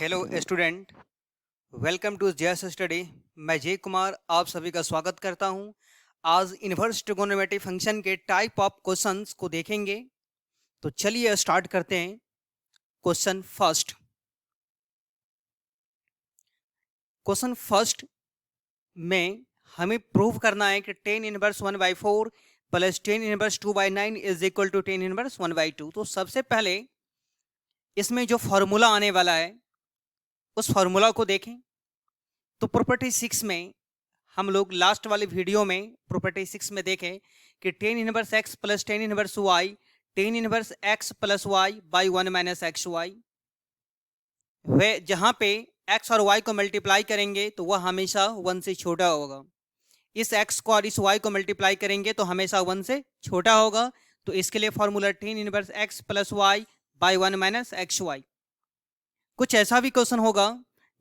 Hello student, welcome to JS study. मैं जय कुमार आप सभी का स्वागत करता हूं। आज इनवर्स ट्रिगोनोमेट्री फंक्शन के टाइप ऑफ क्वेश्चंस को देखेंगे। तो चलिए स्टार्ट करते हैं। क्वेश्चन फर्स्ट में हमें प्रूव करना है कि tan inverse 1/4 plus tan inverse 2/9 is equal to tan inverse 1/2। तो सबसे पहले इसमें जो फॉर्मूला आने वाला है उस फॉर्मूला को देखें। तो प्रॉपर्टी 6 में हम लोग लास्ट वाले वीडियो में प्रॉपर्टी 6 में देखें कि tan inverse x plus tan inverse y tan inverse x plus Y by 1 minus x y, वे जहां पे एक्स और वाई को मल्टीप्लाई करेंगे तो वह हमेशा 1 से छोटा होगा। इस एक्स को और इस वाई को मल्टीप्लाई करेंगे तो हमेशा 1 से छोटा होगा। तो इसके लिए formula tan inverse x plus Y by 1 minus x Y. कुछ ऐसा भी क्वेश्चन होगा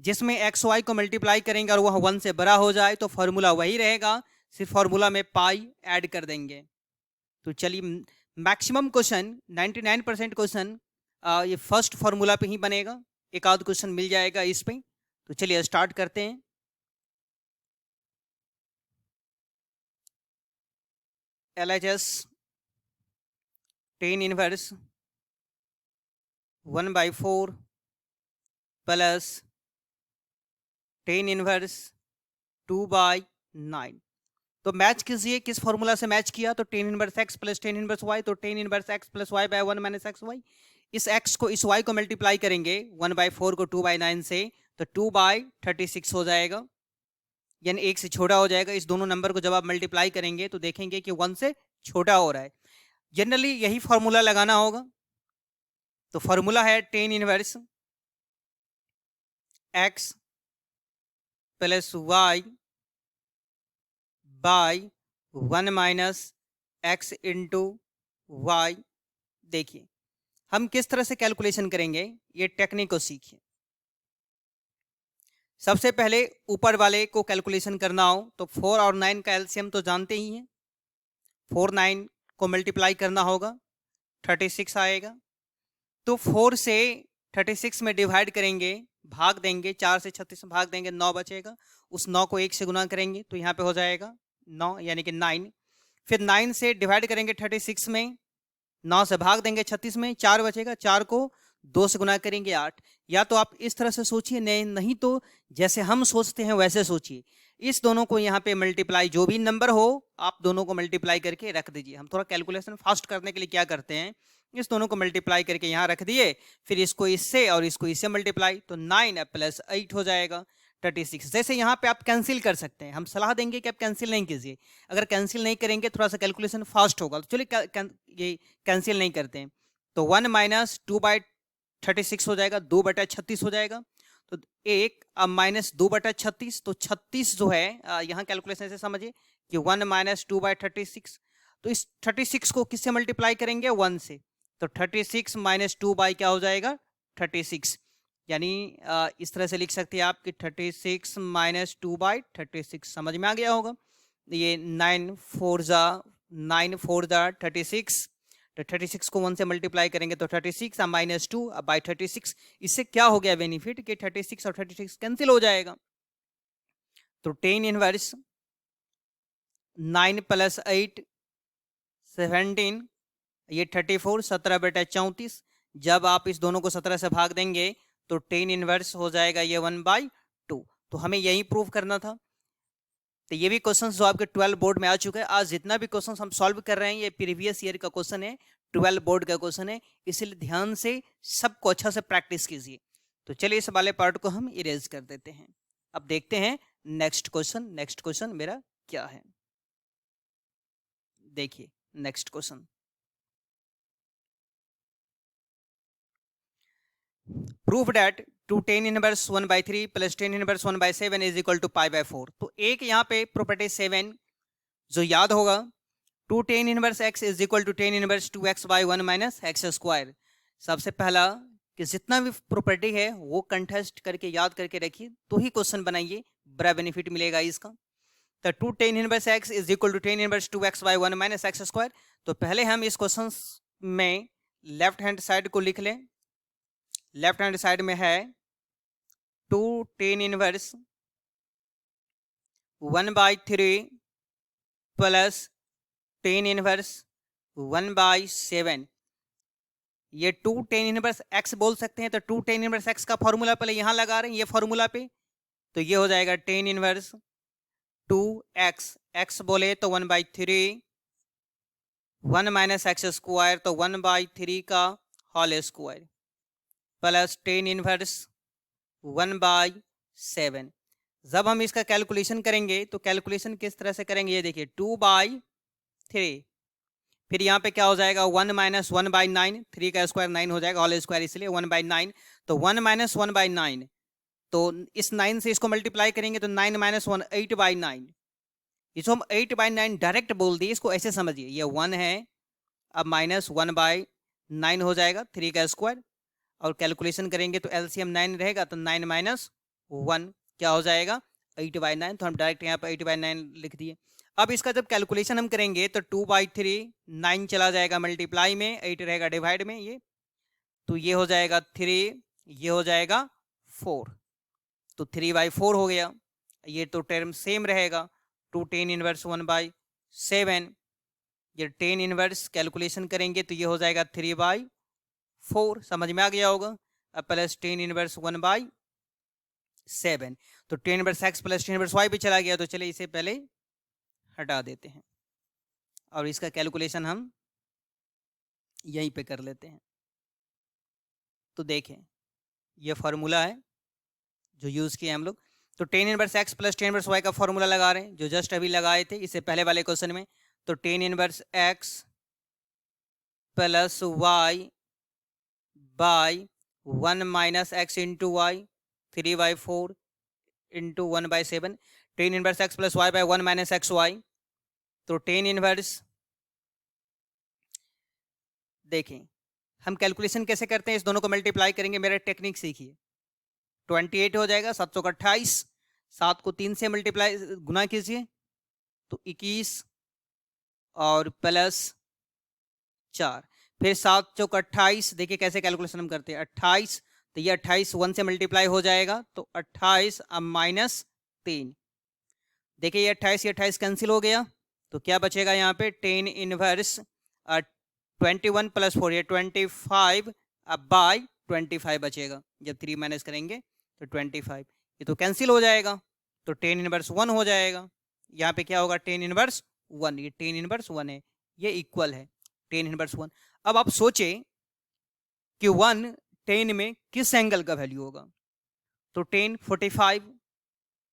जिसमें एक्स वाई को मल्टीप्लाई करेंगे और वह 1 से बड़ा हो जाए तो फॉर्मूला वही रहेगा, सिर्फ फॉर्मूला में पाई ऐड कर देंगे। तो चलिए, मैक्सिमम क्वेश्चन 99% क्वेश्चन ये फर्स्ट फॉर्मूला पे ही बनेगा। एक आध क्वेश्चन मिल जाएगा इस पे। तो चलिए स्टार्ट करते हैं। LHS ten inverse 1/4 plus tan inverse 2/9। तो मैच कीजिए, किस फॉर्मूला से मैच किया? तो tan inverse x plus tan inverse y, तो tan inverse x plus y by 1 minus x y. इस एक्स को इस वाई को मल्टीप्लाई करेंगे 1/4 को 2/9 से, तो 2/36 हो जाएगा, यानी 1 से छोटा हो जाएगा। इस दोनों नंबर को जब आप मल्टीप्लाई करेंगे तो देखेंगे कि 1 से छोटा हो रहा है। जनरली यही फॉर्मूला लगाना होगा। तो फॉर्मूला है tan inverse x plus Y by 1 minus X into Y. देखिए हम किस तरह से कैलकुलेशन करेंगे, ये टेक्निक को सीखिए। सबसे पहले ऊपर वाले को कैलकुलेशन करना हो तो 4 और 9 का एलसीएम तो जानते ही हैं। 4 9 को मल्टीप्लाई करना होगा, 36 आएगा। तो 4 से 36 में डिवाइड करेंगे, भाग देंगे, 4 से 36 में भाग देंगे, 9 बचेगा। उस 9 को 1 से गुना करेंगे तो यहाँ पे हो जाएगा 9 यानी कि 9। फिर 9 से डिवाइड करेंगे 36 में, 9 से भाग देंगे 36 में, 4 बचेगा, 4 को 2 से गुना करेंगे 8। या तो आप इस तरह से सोचिए, नहीं तो जैसे हम सोचते हैं वैसे सोचिए। इस दोनों को यहाँ पे मल्टीप्लाई, जो भी नंबर हो आप दोनों को मल्टीप्लाई करके रख दीजिए। हम थोड़ा कैलकुलेशन फास्ट करने के लिए क्या करते हैं, इस दोनों को मल्टीप्लाई करके यहाँ रख दिए, फिर इसको इससे और इसको इससे मल्टीप्लाई, तो 9 प्लस 8 हो जाएगा 36। जैसे यहाँ पे आप कैंसिल कर सकते हैं, हम सलाह देंगे कि आप कैंसिल नहीं कीजिए। अगर कैंसिल नहीं करेंगे थोड़ा सा कैलकुलेशन फास्ट होगा। तो चलिए ये कैंसिल नहीं करते हैं। तो 1 माइनस 2/36 हो जाएगा, 2/36 हो जाएगा। तो 1 अब माइनस 2/36, तो 36 जो है यहाँ कैलकुलेशन से समझिए कि 1 माइनस 2/36। तो इस 36 को किससे मल्टीप्लाई करेंगे? 1 से। तो 36 माइनस 2 बाई क्या हो जाएगा? 36। यानी इस तरह से लिख सकते हैं आप कि 36 माइनस 2/36। समझ में आ गया होगा। ये 9 4 जा 36, तो 36 को 1 से मल्टीप्लाई करेंगे तो 36 माइनस 2 बाई 36। इससे क्या हो गया बेनिफिट कि 36 और 36 कैंसिल हो जाएगा। तो टेन इनवर्स 9 प्लस 8 17, ये 34, 17/34। जब आप इस दोनों को 17 से भाग देंगे तो टेन इनवर्स हो जाएगा ये 1/2। तो हमें यही प्रूव करना था। तो ये भी क्वेश्चन जो आपके 12 बोर्ड में आ चुका है। आज जितना भी क्वेश्चन हम सॉल्व कर रहे हैं ये प्रीवियस ईयर का क्वेश्चन है, 12 बोर्ड का क्वेश्चन है, इसलिए ध्यान से सबको अच्छा से प्रैक्टिस कीजिए। तो चलिए इस वाले पार्ट को हम इरेज कर देते हैं। अब देखते हैं नेक्स्ट क्वेश्चन मेरा क्या है। देखिए next question, prove that two tan inverse 1/3 plus tan inverse 1/7 is equal to π/4। तो एक यहाँ पे प्रॉपर्टी 7 जो याद होगा, two tan inverse x is equal to tan inverse 2x by 1 minus x square. सबसे पहला कि जितना भी प्रॉपर्टी है वो कंटेस्ट करके याद करके रखिए, तो ही क्वेश्चन बनाइए, बड़ा बेनिफिट मिलेगा इसका। तो two tan inverse x is equal to tan inverse 2x by 1 minus x square. तो पहले हम इस क्वेश्चन में लेफ्ट हैंड साइड को लिख लें। लेफ्ट हैंड साइड में है 2 tan inverse 1/3 plus tan inverse 1/7। ये 2 tan इनवर्स x बोल सकते हैं, तो 2 tan इनवर्स x का फॉर्मूला पहले यहां लगा रहे हैं ये फॉर्मूला पे, तो ये हो जाएगा tan इनवर्स 2x, x बोले तो 1/3, 1 माइनस एक्स स्क्वायर तो 1/3 का whole square plus tan inverse 1/7। जब हम इसका कैलकुलेशन करेंगे तो कैलकुलेशन किस तरह से करेंगे, ये देखिए 2/3, फिर यहाँ पे क्या हो जाएगा 1 माइनस 1/9, 3 का स्क्वायर 9 हो जाएगा, होल स्क्वायर इसलिए 1/9, तो 1 माइनस 1/9, तो इस 9 से इसको मल्टीप्लाई करेंगे तो 9 माइनस 1 8/9, इसको हम 8/9 डायरेक्ट बोल दिए, इसको ऐसे समझिए ये 1 है, अब माइनस 1/9 हो जाएगा 3 का स्क्वायर, और कैलकुलेशन करेंगे तो एलसीएम 9 रहेगा, तो 9 माइनस 1 क्या हो जाएगा 8/9, तो हम डायरेक्ट यहाँ पर 8/9 लिख दिए। अब इसका जब कैलकुलेशन हम करेंगे तो 2/3, 9 चला जाएगा मल्टीप्लाई में, 8 रहेगा डिवाइड में, ये तो ये हो जाएगा 3, ये हो जाएगा 4, तो 3/4 हो गया, ये तो टर्म सेम रहेगा। 2 tan इनवर्स 1/7, ये tan इनवर्स कैलकुलेशन करेंगे तो ये हो जाएगा 3/4, समझ में आ गया होगा। अब प्लस tan इनवर्स 1/7, तो tan inverse x plus tan inverse y भी चला गया, तो चलिए इसे पहले हटा देते हैं और इसका कैलकुलेशन हम यहीं पे कर लेते हैं। तो देखें ये फॉर्मूला है जो यूज किया हम लोग, तो tan inverse x plus tan inverse y का फॉर्मूला लगा रहे हैं जो जस्ट अभी लगाए थे इससे पहले वाले क्वेश्चन में, तो tan inverse x plus y by 1 minus x into Y 3/4 into 1/7, tan inverse x plus y by 1 minus x Y, तो tan इनवर्स देखें हम कैलकुलेशन कैसे करते हैं, इस दोनों को मल्टीप्लाई करेंगे, मेरा टेक्निक सीखिए, 28 हो जाएगा 7 को 28, 7 को 3 से मल्टीप्लाई गुना कीजिए तो 21 और प्लस 4, फिर 7 चौक 28, देखिए कैसे कैलकुलेशन हम करते हैं, 28 तो ये 28 1 से मल्टीप्लाई हो जाएगा तो 28 अब माइनस 3, देखिए ये 28 कैंसिल हो गया, तो क्या बचेगा यहाँ पे tan इनवर्स 21 प्लस 4 ये 25 अब बाई 25 बचेगा, जब 3 माइनस करेंगे तो 25, ये तो कैंसिल हो जाएगा, तो tan इनवर्स 1 हो जाएगा, यहाँ पे क्या होगा tan इनवर्स 1, ये tan इनवर्स 1 है, ये इक्वल है tan इनवर्स 1। अब आप सोचे कि 1 tan में किस एंगल का वैल्यू होगा, तो tan 45,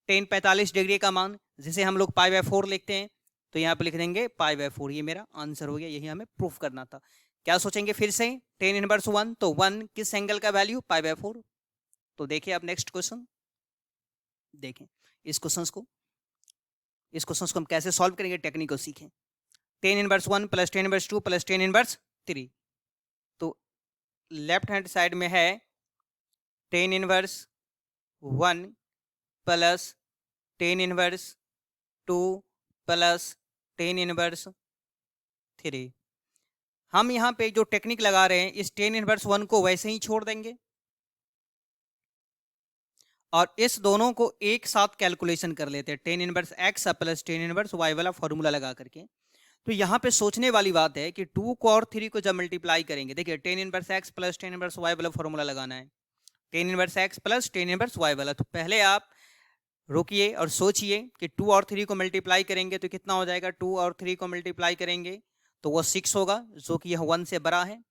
tan 45 डिग्री का मान जिसे हम लोग π/4 लिखते हैं, तो यहाँ पे लिख देंगे π/4, ये मेरा आंसर हो गया, यही हमें प्रूफ करना था। क्या सोचेंगे फिर से, tan इनवर्स 1, तो 1 किस एंगल का वैल्यू π/4, तो देखिए आप नेक्स्ट क्वेश्चन देखें, इस क्वेश्चन को हम कैसे सॉल्व करेंगे, टेक्निक को सीखें। tan inverse 1 plus tan inverse 2 plus tan inverse 3, तो लेफ्ट हैंड साइड में है tan inverse 1 plus tan inverse 2 plus tan inverse 3, हम यहाँ पे जो टेक्निक लगा रहे हैं इस tan इनवर्स 1 को वैसे ही छोड़ देंगे और इस दोनों को एक साथ कैलकुलेशन कर लेते हैं, tan inverse x plus tan inverse y वाला फॉर्मूला लगा करके। तो यहाँ पे सोचने वाली बात है कि 2 को और 3 को जब मल्टीप्लाई करेंगे, देखिए tan inverse x plus tan inverse y वाला फॉर्मूला लगाना है, tan inverse x plus tan inverse y वाला, तो पहले आप रुकिए और सोचिए कि 2 और 3 को मल्टीप्लाई करेंगे तो कितना हो जाएगा, 2 और 3 को मल्टीप्लाई करेंगे तो वो 6 होगा जो कि यह 1 से बड़ा है।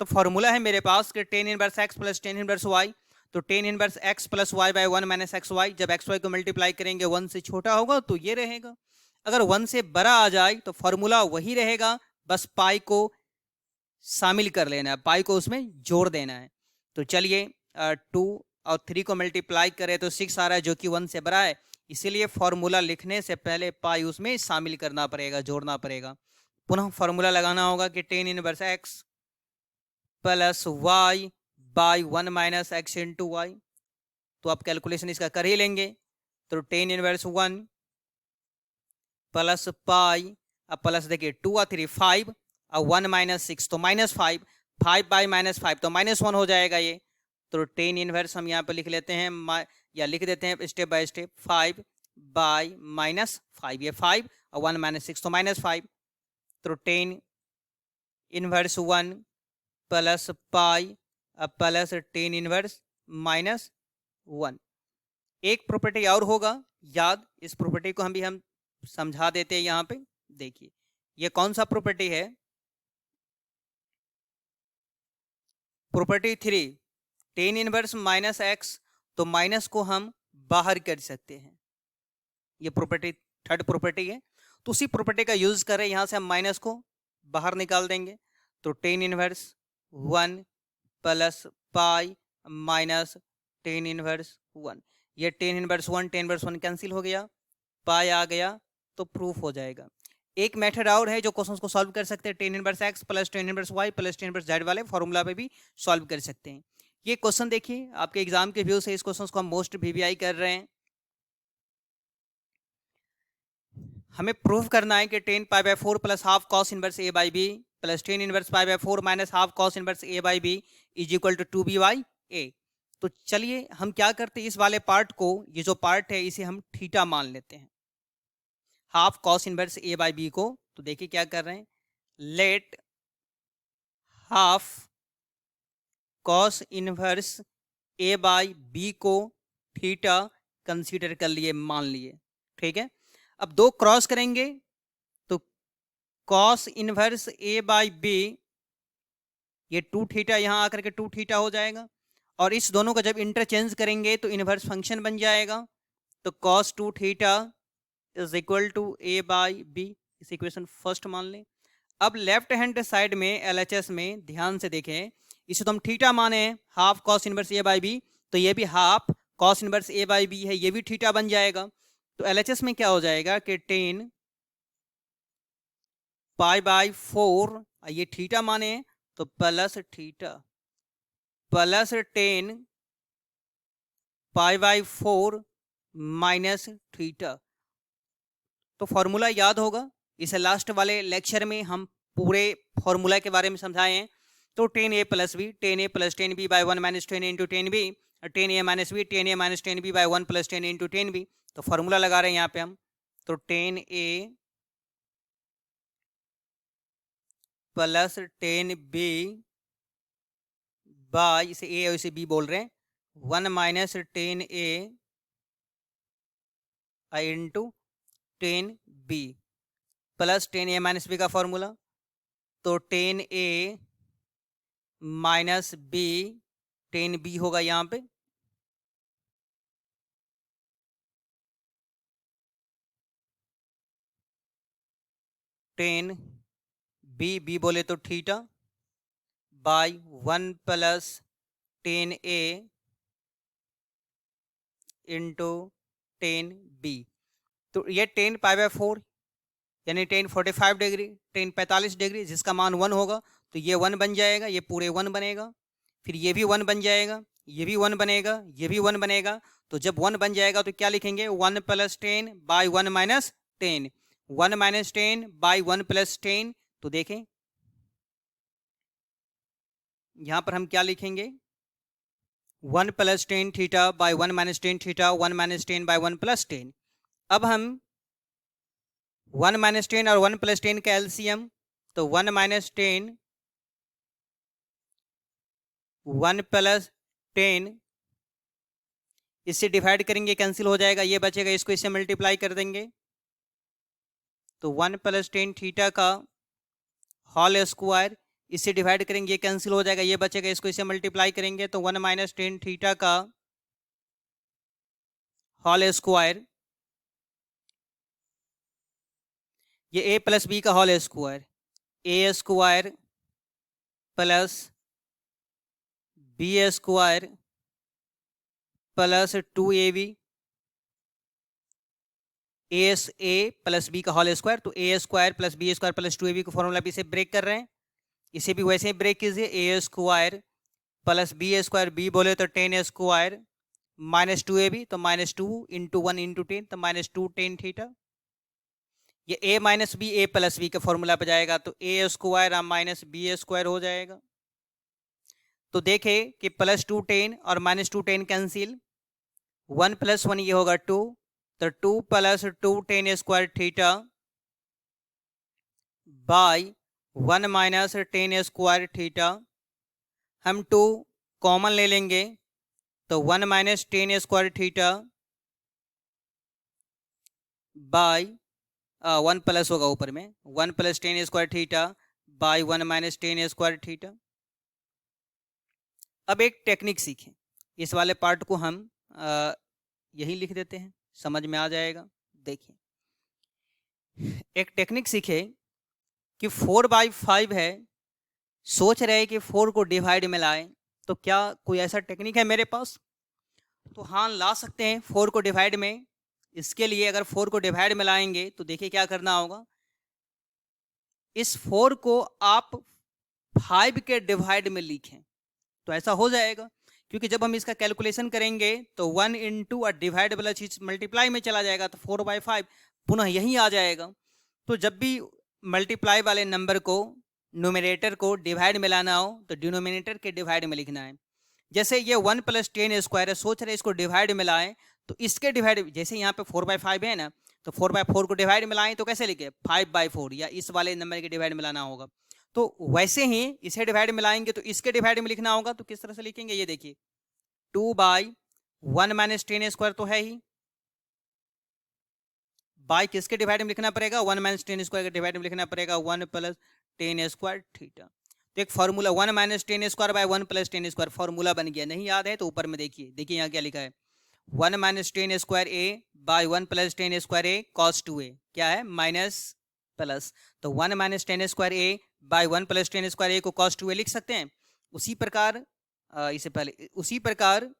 तो फॉर्मूला है मेरे पास कि tan inverse x plus tan inverse y, तो tan inverse x plus y by 1 minus x Y, जब एक्स वाई को मल्टीप्लाई करेंगे 1 से छोटा होगा तो ये रहेगा, अगर 1 से बड़ा आ जाए तो फॉर्मूला वही रहेगा, बस पाई को शामिल कर लेना है, पाई को उसमें जोड़ देना है। तो चलिए 2 और 3 को मल्टीप्लाई करें तो 6 आ रहा है जो कि 1 से बड़ा है, इसीलिए फॉर्मूला लिखने से पहले पाई उसमें शामिल करना पड़ेगा, जोड़ना पड़ेगा। पुनः फॉर्मूला लगाना होगा कि tan inverse x plus y by 1 minus X into Y, तो आप कैलकुलेशन इसका कर ही लेंगे, तो tan इनवर्स 1 प्लस पाई, अब प्लस देखिए 2 और 3 5 और 1 माइनस 6 तो माइनस 5, 5 बाई माइनस 5 तो -1 हो जाएगा ये, तो तो टेन इनवर्स हम यहाँ पे लिख लेते हैं या लिख देते हैं स्टेप बाय स्टेप, 5 बाय -5, ये 5 और 1 -6 तो -5, तो tan inverse 1 plus pi plus tan inverse -1। एक प्रॉपर्टी और होगा याद, इस प्रॉपर्टी को हम समझा देते हैं यहाँ पे। देखिए ये कौन सा प्रॉपर्टी है, प्रॉपर्टी 3, टेन इनवर्स -x, तो माइनस को हम बाहर कर सकते हैं, ये प्रॉपर्टी थर्ड प्रॉपर्टी है। तो उसी प्रॉपर्टी का यूज करें, यहां से हम माइनस को बाहर निकाल देंगे, तो tan inverse 1 plus pi minus tan inverse 1, ये tan inverse 1 tan inverse 1 cancel हो गया, पाई आ गया, तो प्रूफ हो जाएगा। एक मेथड और है जो क्वेश्चंस को सॉल्व कर सकते हैं, ten inverse x plus tan inverse y plus tan inverse z वाले फॉर्मूला पे भी सॉल्व कर सकते हैं। ये क्वेश्चन देखिए आपके एग्जाम के व्यू से इस क्वेश्चन को हम मोस्ट वीवीआई कर रहे हैं। हमें प्रूफ करना है कि tan pi by 4 plus half cos inverse a by B plus tan inverse pi by 4 minus half cos inverse a by B is equal to 2b by a। तो चलिए हम क्या करते हैं, इस वाले पार्ट को, ये जो पार्ट है इसे हम थीटा मान लेते हैं, half cos inverse a by B को। तो देखिए क्या कर रहे हैं, let half cos inverse a by B को थीटा कंसीडर कर लिए, मान लिए, ठीक है। अब दो क्रॉस करेंगे तो cos inverse a by B, ये 2 थीटा यहाँ आकर के 2 थीटा हो जाएगा, और इस दोनों को जब इंटरचेंज करेंगे तो इनवर्स फंक्शन बन जाएगा, तो cos 2 theta is equal to a by B, इस इक्वेशन फर्स्ट मान लें। अब लेफ्ट हैंड साइड में LHS में ध्यान से देखें, इसे तो हम थीटा माने हैं, half cos inverse a by B, तो ये भी half cos inverse a by B है, ये भी थीटा बन जाएगा। तो LHS में क्या हो जाएगा कि टेन पाई बाई 4, ये थीटा माने हैं तो plus theta plus ten pi by 4 minus theta. तो फॉर्मूला याद होगा, इसे लास्ट वाले लेक्चर में हम पूरे फॉर्मूला के बारे में समझाए हैं। तो tan A plus B, tan A plus tan B by 1 minus tan into tan B, tan A minus B, tan A minus tan B by 1 plus tan into tan B. तो formula लगा रहे हैं यहाँ पे हम, तो tan A plus tan B by, इसे A और इसे बी बोल रहे हैं, 1 minus tan A into tan B plus tan A minus B का फॉर्मूला, तो tan A minus B tan B होगा यहाँ पे, टेन बी, बी बोले तो theta, by 1 plus tan A into tan B. तो ये टेन पाई बाय 4 यानी टेन 45 डिग्री, टेन 45 डिग्री, जिसका मान 1 होगा तो ये 1 बन जाएगा, ये पूरे 1 बनेगा, फिर ये भी 1 बन जाएगा, ये भी 1 बनेगा, ये भी 1 बनेगा। तो जब 1 बन जाएगा तो क्या लिखेंगे, 1 plus ten by 1 minus ten, 1 minus ten by 1 plus ten. तो देखें यहां पर हम क्या लिखेंगे, 1 plus tan theta by 1 minus tan theta, 1 minus ten by 1 plus ten. अब हम 1 माइनस टेन और 1 प्लस टेन का एलसीएम, तो 1 माइनस टेन 1 प्लस टेन, इससे डिवाइड करेंगे कैंसिल हो जाएगा, ये बचेगा, इसको इससे मल्टीप्लाई कर देंगे, तो 1 प्लस टेन थीटा का होल स्क्वायर, इससे डिवाइड करेंगे, ये कैंसिल हो जाएगा, ये बचेगा, इसको इससे मल्टीप्लाई करेंगे, तो 1 माइनस टेन थीटा का होल स्क्वायर, ये a प्लस बी का whole square, A square plus B square plus 2ab, A plus B का होल स्क्वायर, तो A square plus B square plus 2ab को फॉर्मूला भी इसे ब्रेक कर रहे हैं, इसे भी वैसे ही ब्रेक कीजिए, A square plus B square, B बोले तो टेन स्क्वायर माइनस 2ab, तो माइनस 2 इंटू 1 इंटू 10, तो माइनस 2 टेन थीटा, ये a minus B A plus B का फॉर्मूला पे जाएगा, तो A square minus B square हो जाएगा। तो देखे कि +2 10 और -2 10 कैंसिल, 1 + 1 ये होगा 2, तो 2 + 2 10 square theta by 1 - 10 square theta. हम 2 कॉमन ले लेंगे तो 1 - 10 स्क्वायर थीटा बाई 1 प्लस होगा ऊपर में 1 + 10 square theta by 1 - 10 square theta. अब एक टेक्निक सीखें, इस वाले पार्ट को हम यही लिख देते हैं, समझ में आ जाएगा। देखिए एक टेक्निक सीखे कि 4/5 है, सोच रहे कि 4 को डिवाइड में लाएं, तो क्या कोई ऐसा टेक्निक है मेरे पास? तो हाँ, ला सकते हैं 4 को डिवाइड में। इसके लिए अगर 4 को डिवाइड में लाएंगे तो देखिए क्या करना होगा, इस 4 को आप 5 के डिवाइड में लिखें तो ऐसा हो जाएगा, क्योंकि जब हम इसका कैलकुलेशन करेंगे तो 1 इंटू अ डिवाइडेबल चीज मल्टीप्लाई में चला जाएगा, तो 4/5 पुनः यही आ जाएगा। तो जब भी मल्टीप्लाई वाले नंबर को न्यूमरेटर को डिवाइड में लाना हो तो डिनोमिनेटर के डिवाइड में लिखना है। जैसे ये 1 + 10 स्क्वायर है, सोच रहे इसको डिवाइड में लाएं तो इसके डिवाइड, जैसे यहाँ पे 4/5 है ना, तो 4/4 को डिवाइड में लाएं तो कैसे लिखे 5/4, या इस वाले नंबर के डिवाइड में लाना होगा। तो वैसे ही इसे डिवाइड में लाएंगे तो इसके डिवाइड में लिखना होगा, तो किस तरह से लिखेंगे ये देखिए, 2/1 - 10 स्क्वायर तो है ही, बाई किसके डिवाइड में लिखना पड़ेगा 1 - 10 स्क्वायर के डिवाइड में लिखना पड़ेगा 1 + 10 स्क्वायर थीटा। तो एक formula 1 - 10 square by 1 + 10 square formula बन गया। नहीं याद है तो ऊपर में देखिए, देखिए यहाँ क्या लिखा है, 1 - 10 square a by 1 + 10 square a cos 2a, क्या है माइनस प्लस, तो 1 - 10 square a by 1 + 10 square a को cos 2a लिख सकते हैं। उसी प्रकार इससे पहले उसी प्रकार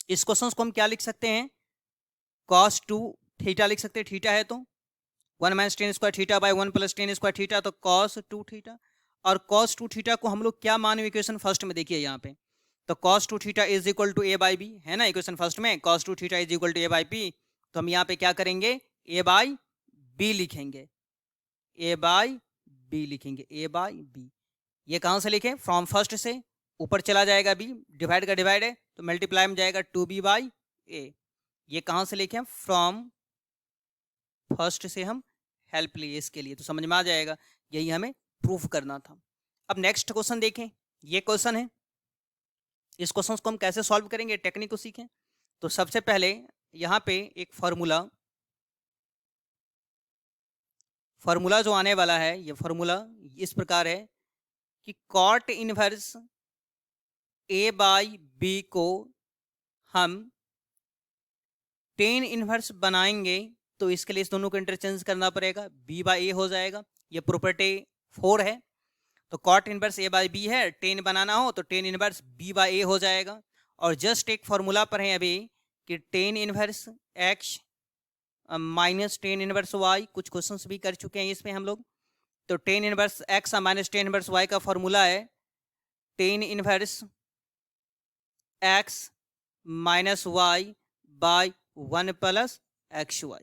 इस क्वेश्चन को हम क्या लिख सकते हैं, cos 2 थीटा लिख सकते हैं, थीटा है तो 1 - 10 square theta by 1 + 10 square theta, तो cos 2 थीटा। और cos 2 थीटा को हम लोग क्या माने इक्वेशन फर्स्ट में, देखिए यहाँ पे, तो cos 2 theta is equal to a/b है ना, इक्वेशन फर्स्ट में cos 2 theta is equal to a/b। तो हम यहाँ पे क्या करेंगे, a/b लिखेंगे, a/b लिखेंगे, a/b। ये कहाँ से लिखें, फ्रॉम फर्स्ट से, ऊपर चला जाएगा b, डिवाइड का डिवाइड है तो मल्टीप्लाई में जाएगा 2b/a। ये कहाँ से लिखें, फ्रॉम फर्स्ट से हम हेल्प लिए इसके लिए, तो समझ में आ जाएगा, यही हमें प्रूफ करना था। अब नेक्स्ट क्वेश्चन देखें, ये क्वेश्चन है, इस क्वेश्चन को हम कैसे सॉल्व करेंगे, टेक्निक को सीखें। तो सबसे पहले यहाँ पे एक फॉर्मूला जो आने वाला है, ये फॉर्मूला इस प्रकार है कि कॉट इनवर्स a/b को हम टेन इनवर्स बनाएंगे, तो इसके लिए इस दोनों को इंटरचेंज करना पड़ेगा, b/a हो जाएगा। ये प्रॉपर्टी 4 है, तो कॉट इनवर्स a/b है, टेन बनाना हो तो टेन इनवर्स b/a हो जाएगा। और जस्ट एक फॉर्मूला पर है अभी कि tan inverse x minus tan inverse y, कुछ क्वेश्चंस भी कर चुके हैं इसमें हम लोग। तो tan inverse x minus tan inverse y का फॉर्मूला है tan inverse x minus y by 1 + xy।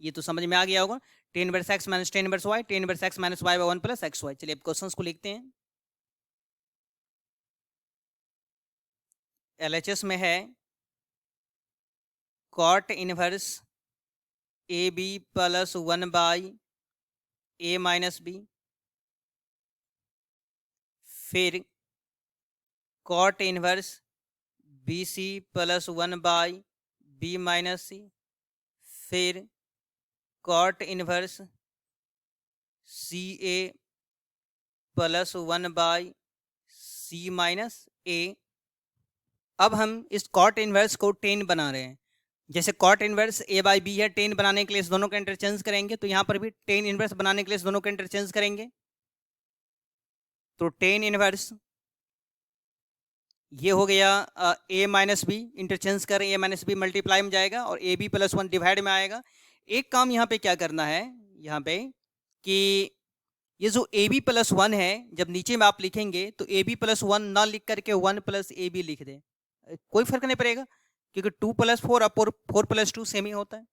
ये तो समझ में आ गया होगा, tan inverse x minus tan inverse y, tan inverse x minus y by 1 + xy। चलिए अब क्वेश्चंस को लिखते हैं। LHS में है cot inverse AB + 1/a - b, फिर cot inverse BC + 1/b - c, फिर cot inverse CA + 1/c - a। अब हम इस कॉट इनवर्स को टेन बना रहे हैं, जैसे कॉट इनवर्स a/b है, टेन बनाने के लिए इस दोनों का इंटरचेंज करेंगे, तो यहाँ पर भी टेन इनवर्स बनाने के लिए इस दोनों का इंटरचेंज करेंगे। तो टेन इनवर्स ये हो गया a - b, इंटरचेंज करें, a - b मल्टीप्लाई में जाएगा और ab + 1 डिवाइड में आएगा। एक काम यहाँ पे क्या करना है, यहाँ पे कि ये जो ab + 1 है, जब नीचे में आप लिखेंगे तो ab + 1 ना लिख करके 1 + ab लिख दें, कोई फर्क नहीं पड़ेगा, क्योंकि 2 + 4 और 4 + 2 सेम ही होता है।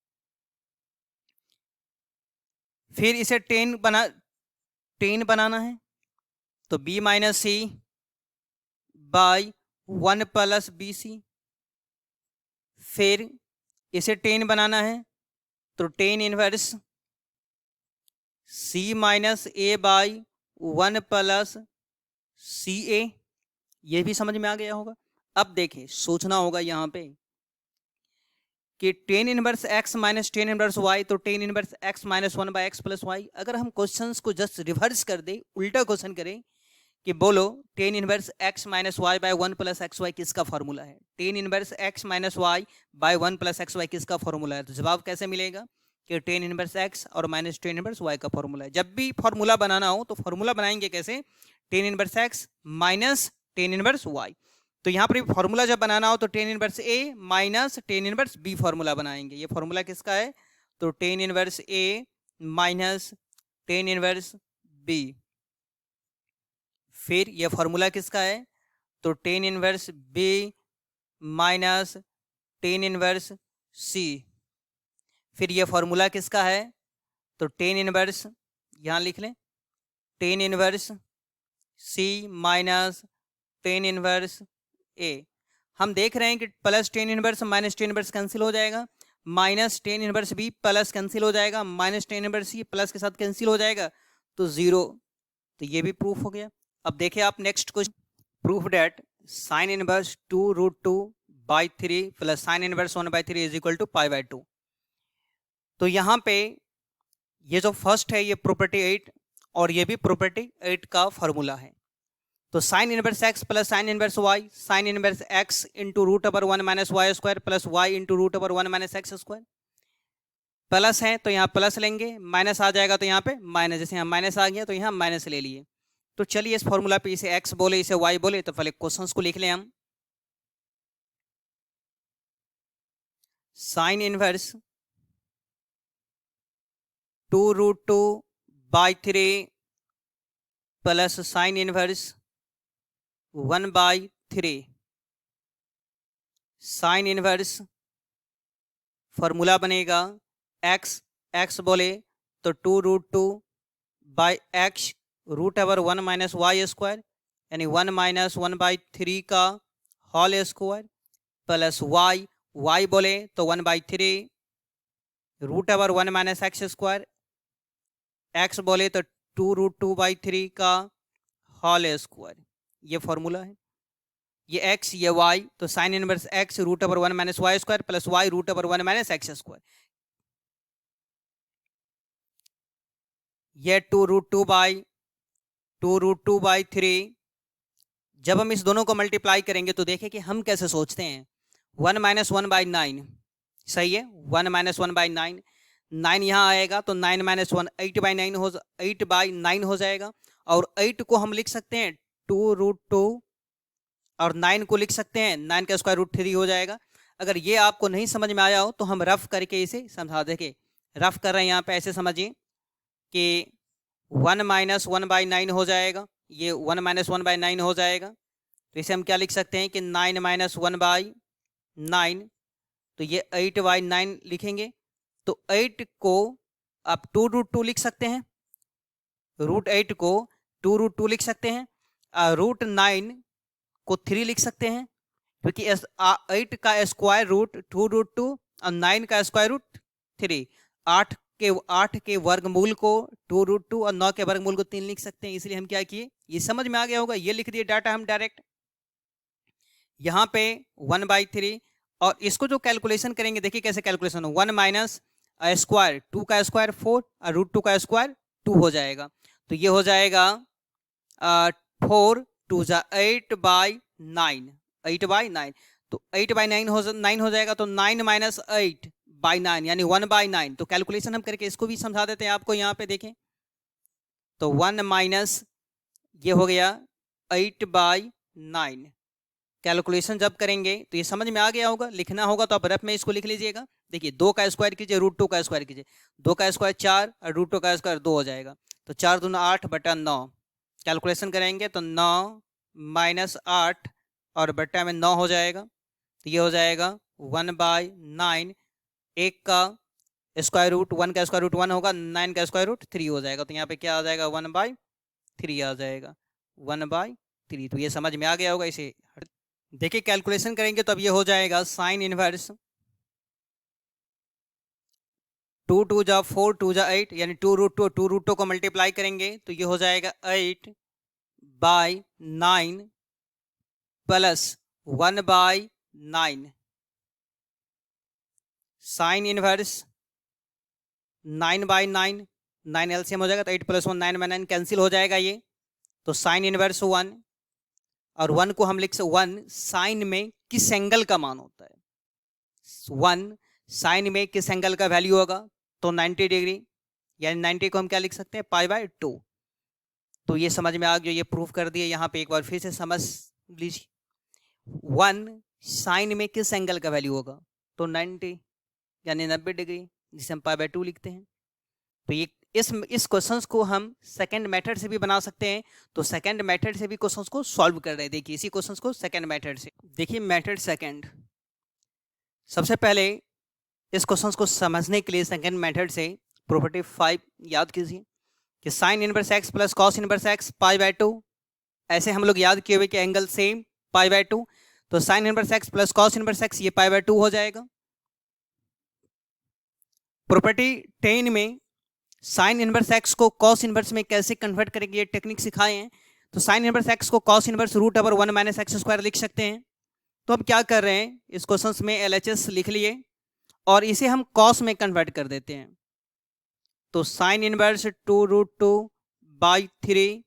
फिर इसे टेन बनाना है, तो b minus C by 1 plus B C. फिर इसे टेन बनाना है तो tan inverse c minus A by 1 plus C A. ये भी समझ में आ गया होगा। अब देखिए सोचना होगा यहाँ पे कि tan inverse x minus tan inverse y, तो tan inverse x minus 1 by x plus y. अगर हम क्वेश्चंस को जस्ट रिवर्स कर दे, उल्टा क्वेश्चन करें कि बोलो tan inverse x minus y by 1 plus x y किसका फॉर्मूला है, tan inverse x minus y by 1 plus x y किसका फॉर्मूला है, तो जवाब कैसे मिलेगा कि टेन इनवर्स x और माइनस टेन इनवर्स y का फॉर्मूला है। जब भी फॉर्मूला बनाना हो तो फॉर्मूला बनाएंगे कैसे, ten inverse x minus tan inverse y। तो यहाँ पर फॉर्मूला जब बनाना हो तो tan inverse a minus tan inverse b formula बनाएंगे। ये फॉर्मूला किसका है, तो tan inverse a minus tan inverse b। फिर ये फॉर्मूला किसका है, तो tan inverse b minus tan inverse c। फिर ये फॉर्मूला किसका है, तो टेन इनवर्स, यहाँ लिख लें, ten inverse c minus tan inverse a। हम देख रहे हैं कि plus tan inverse minus tan inverse cancel हो जाएगा, minus tan inverse b plus cancel हो जाएगा, minus tan inverse c plus के साथ कैंसिल हो जाएगा तो 0। तो ये भी प्रूफ हो गया। अब देखिए आप next question, proof that sine inverse 2√2/3 plus sine inverse 1/3 is equal to π/2। तो यहाँ पे ये जो फर्स्ट है ये प्रॉपर्टी 8 और ये भी प्रॉपर्टी 8 का फॉर्मूला है। तो sine inverse x plus sine inverse y, sine inverse x into root over 1 minus y square plus y into root over 1 minus x square. Plus है तो यहाँ प्लस लेंगे, माइनस आ जाएगा तो यहाँ पे माइनस, जैसे यहाँ माइनस आ गया तो यहाँ माइनस ले लिए। तो चलिए इस फॉर्मूला पे इसे x बोले इसे y बोले, तो पहले क्वेश्चंस को लिख लें हम। Sine inverse 2√2/3 plus sine inverse 1/3। Sine inverse formula बनेगा x बोले तो 2√2/x root over 1 minus y square, यानी 1 माइनस 1/3 का होल स्क्वायर प्लस y बोले तो 1/3 root over 1 minus x square, x बोले तो 2√2/3 का होल स्क्वायर। ये फॉर्मूला है, ये x ये y, तो sine inverse x root over 1 minus y square plus y root over 1 minus x square. ये 2√2/3। जब हम इस दोनों को मल्टीप्लाई करेंगे तो देखें कि हम कैसे सोचते हैं, 1 माइनस 1/9 सही है, 1 माइनस 1/9, 9 यहाँ आएगा तो 9 माइनस 1 8/9 हो जाएगा। और 8 को हम लिख सकते हैं 2√2 और 9 को लिख सकते हैं 9 का स्क्वायर रूट 3 हो जाएगा। अगर ये आपको नहीं समझ में आया हो तो हम रफ करके इसे समझा देंगे। रफ कर रहे हैं यहाँ पे, ऐसे समझिए कि 1 माइनस 1/9 हो जाएगा, ये 1 माइनस 1/9 हो जाएगा। तो इसे हम क्या लिख सकते हैं कि 9 माइनस 1/9, तो ये 8/9 लिखेंगे। तो 8 को आप 2√2 लिख सकते हैं, रूट 8 को 2√2 लिख सकते हैं, रूट 9 को 3 लिख सकते हैं, क्योंकि 8 का स्क्वायर रूट 2√2 और 9 का स्क्वायर रूट 3, 8 के वर्गमूल को 2√2 और 9 के वर्गमूल को 3 लिख सकते हैं। इसलिए हम क्या किए, ये समझ में आ गया होगा, ये लिख दिए डाटा हम डायरेक्ट यहाँ पे 1/3। और इसको जो कैलकुलेशन करेंगे देखिए कैसे कैलकुलेशन हो, 1 माइनस स्क्वायर 2 का स्क्वायर 4 और रूट 2 का स्क्वायर 2 हो जाएगा। तो ये हो जाएगा 4 2 जा 8/9, 8/9। तो 8/9 हो जाएगा, तो 9 माइनस 8/9 यानी 1/9। तो कैलकुलेशन हम करके इसको भी समझा देते हैं आपको, यहाँ पे देखें तो 1 माइनस ये हो गया 8/9। कैलकुलेशन जब करेंगे तो ये समझ में आ गया होगा, लिखना होगा तो आप रफ में इसको लिख लीजिएगा। देखिए 2 का स्क्वायर कीजिए, रूट 2 का स्क्वायर कीजिए, 2 का स्क्वायर 4 और रूट 2 का स्क्वायर 2 हो जाएगा। तो 4 दूना 8/9, कैलकुलेशन करेंगे तो 9 माइनस 8 और बट्टा में 9 हो जाएगा। तो ये हो जाएगा 1/9, 1 का स्क्वायर रूट 1 का स्क्वायर रूट 1 होगा, 9 का स्क्वायर रूट 3 हो जाएगा। तो यहाँ पे क्या आ जाएगा 1/3 आ जाएगा। 1/3। तो ये समझ में आ गया होगा। इसे देखिए कैलकुलेशन करेंगे तो अब ये हो जाएगा साइन इनवर्स 2 जा 4 2 जा 8 यानी 2√2 को मल्टीप्लाई करेंगे तो ये हो जाएगा 8/9 प्लस 1/9 साइन इनवर्स 9/9 9 एलसीएम हो जाएगा तो 8 + 1 9/9 कैंसिल हो जाएगा ये। तो साइन इनवर्स 1 और 1 को हम लिख सकते 1 साइन में किस एंगल का मान होता है। 1 साइन में किस एंगल का वैल्यू होगा तो 90 डिग्री यानी 90 को हम क्या लिख सकते हैं π/2। तो ये समझ में आ गया, ये प्रूफ कर दिए। यहाँ पे एक बार फिर से समझ लीजिए 1 साइन में किस एंगल का वैल्यू होगा तो 90 यानी 90 डिग्री जिसे हम π/2 लिखते हैं। तो ये इस क्वेश्चंस को हम सेकंड मेथड से भी बना सकते हैं। तो सेकंड मेथड से भी क्वेश्चंस को सॉल्व कर रहे हैं। देखिए इसी क्वेश्चंस को सेकंड मेथड से देखिए। मेथड सेकंड, सबसे पहले इस क्वेश्चंस को समझने के लिए सेकंड मेथड से प्रॉपर्टी 5 याद कीजिए कि sine inverse x plus cos inverse x π/2। ऐसे हम लोग याद किए हुए कि एंगल सेम π/2। तो sine inverse x plus cos inverse x ये π/2 हो जाएगा। प्रॉपर्टी 10 में साइन इनवर्स x को कॉस इनवर्स में कैसे कन्वर्ट करेंगे ये टेक्निक सिखाए हैं। तो साइन इनवर्स x को कॉस इनवर्स √1 - x² लिख सकते हैं। तो अब क्या कर रहे हैं, इस क्वेश्चन में LHS लिख लिए और इसे हम कॉस में कन्वर्ट कर देते हैं। तो साइन इनवर्स 2√2/3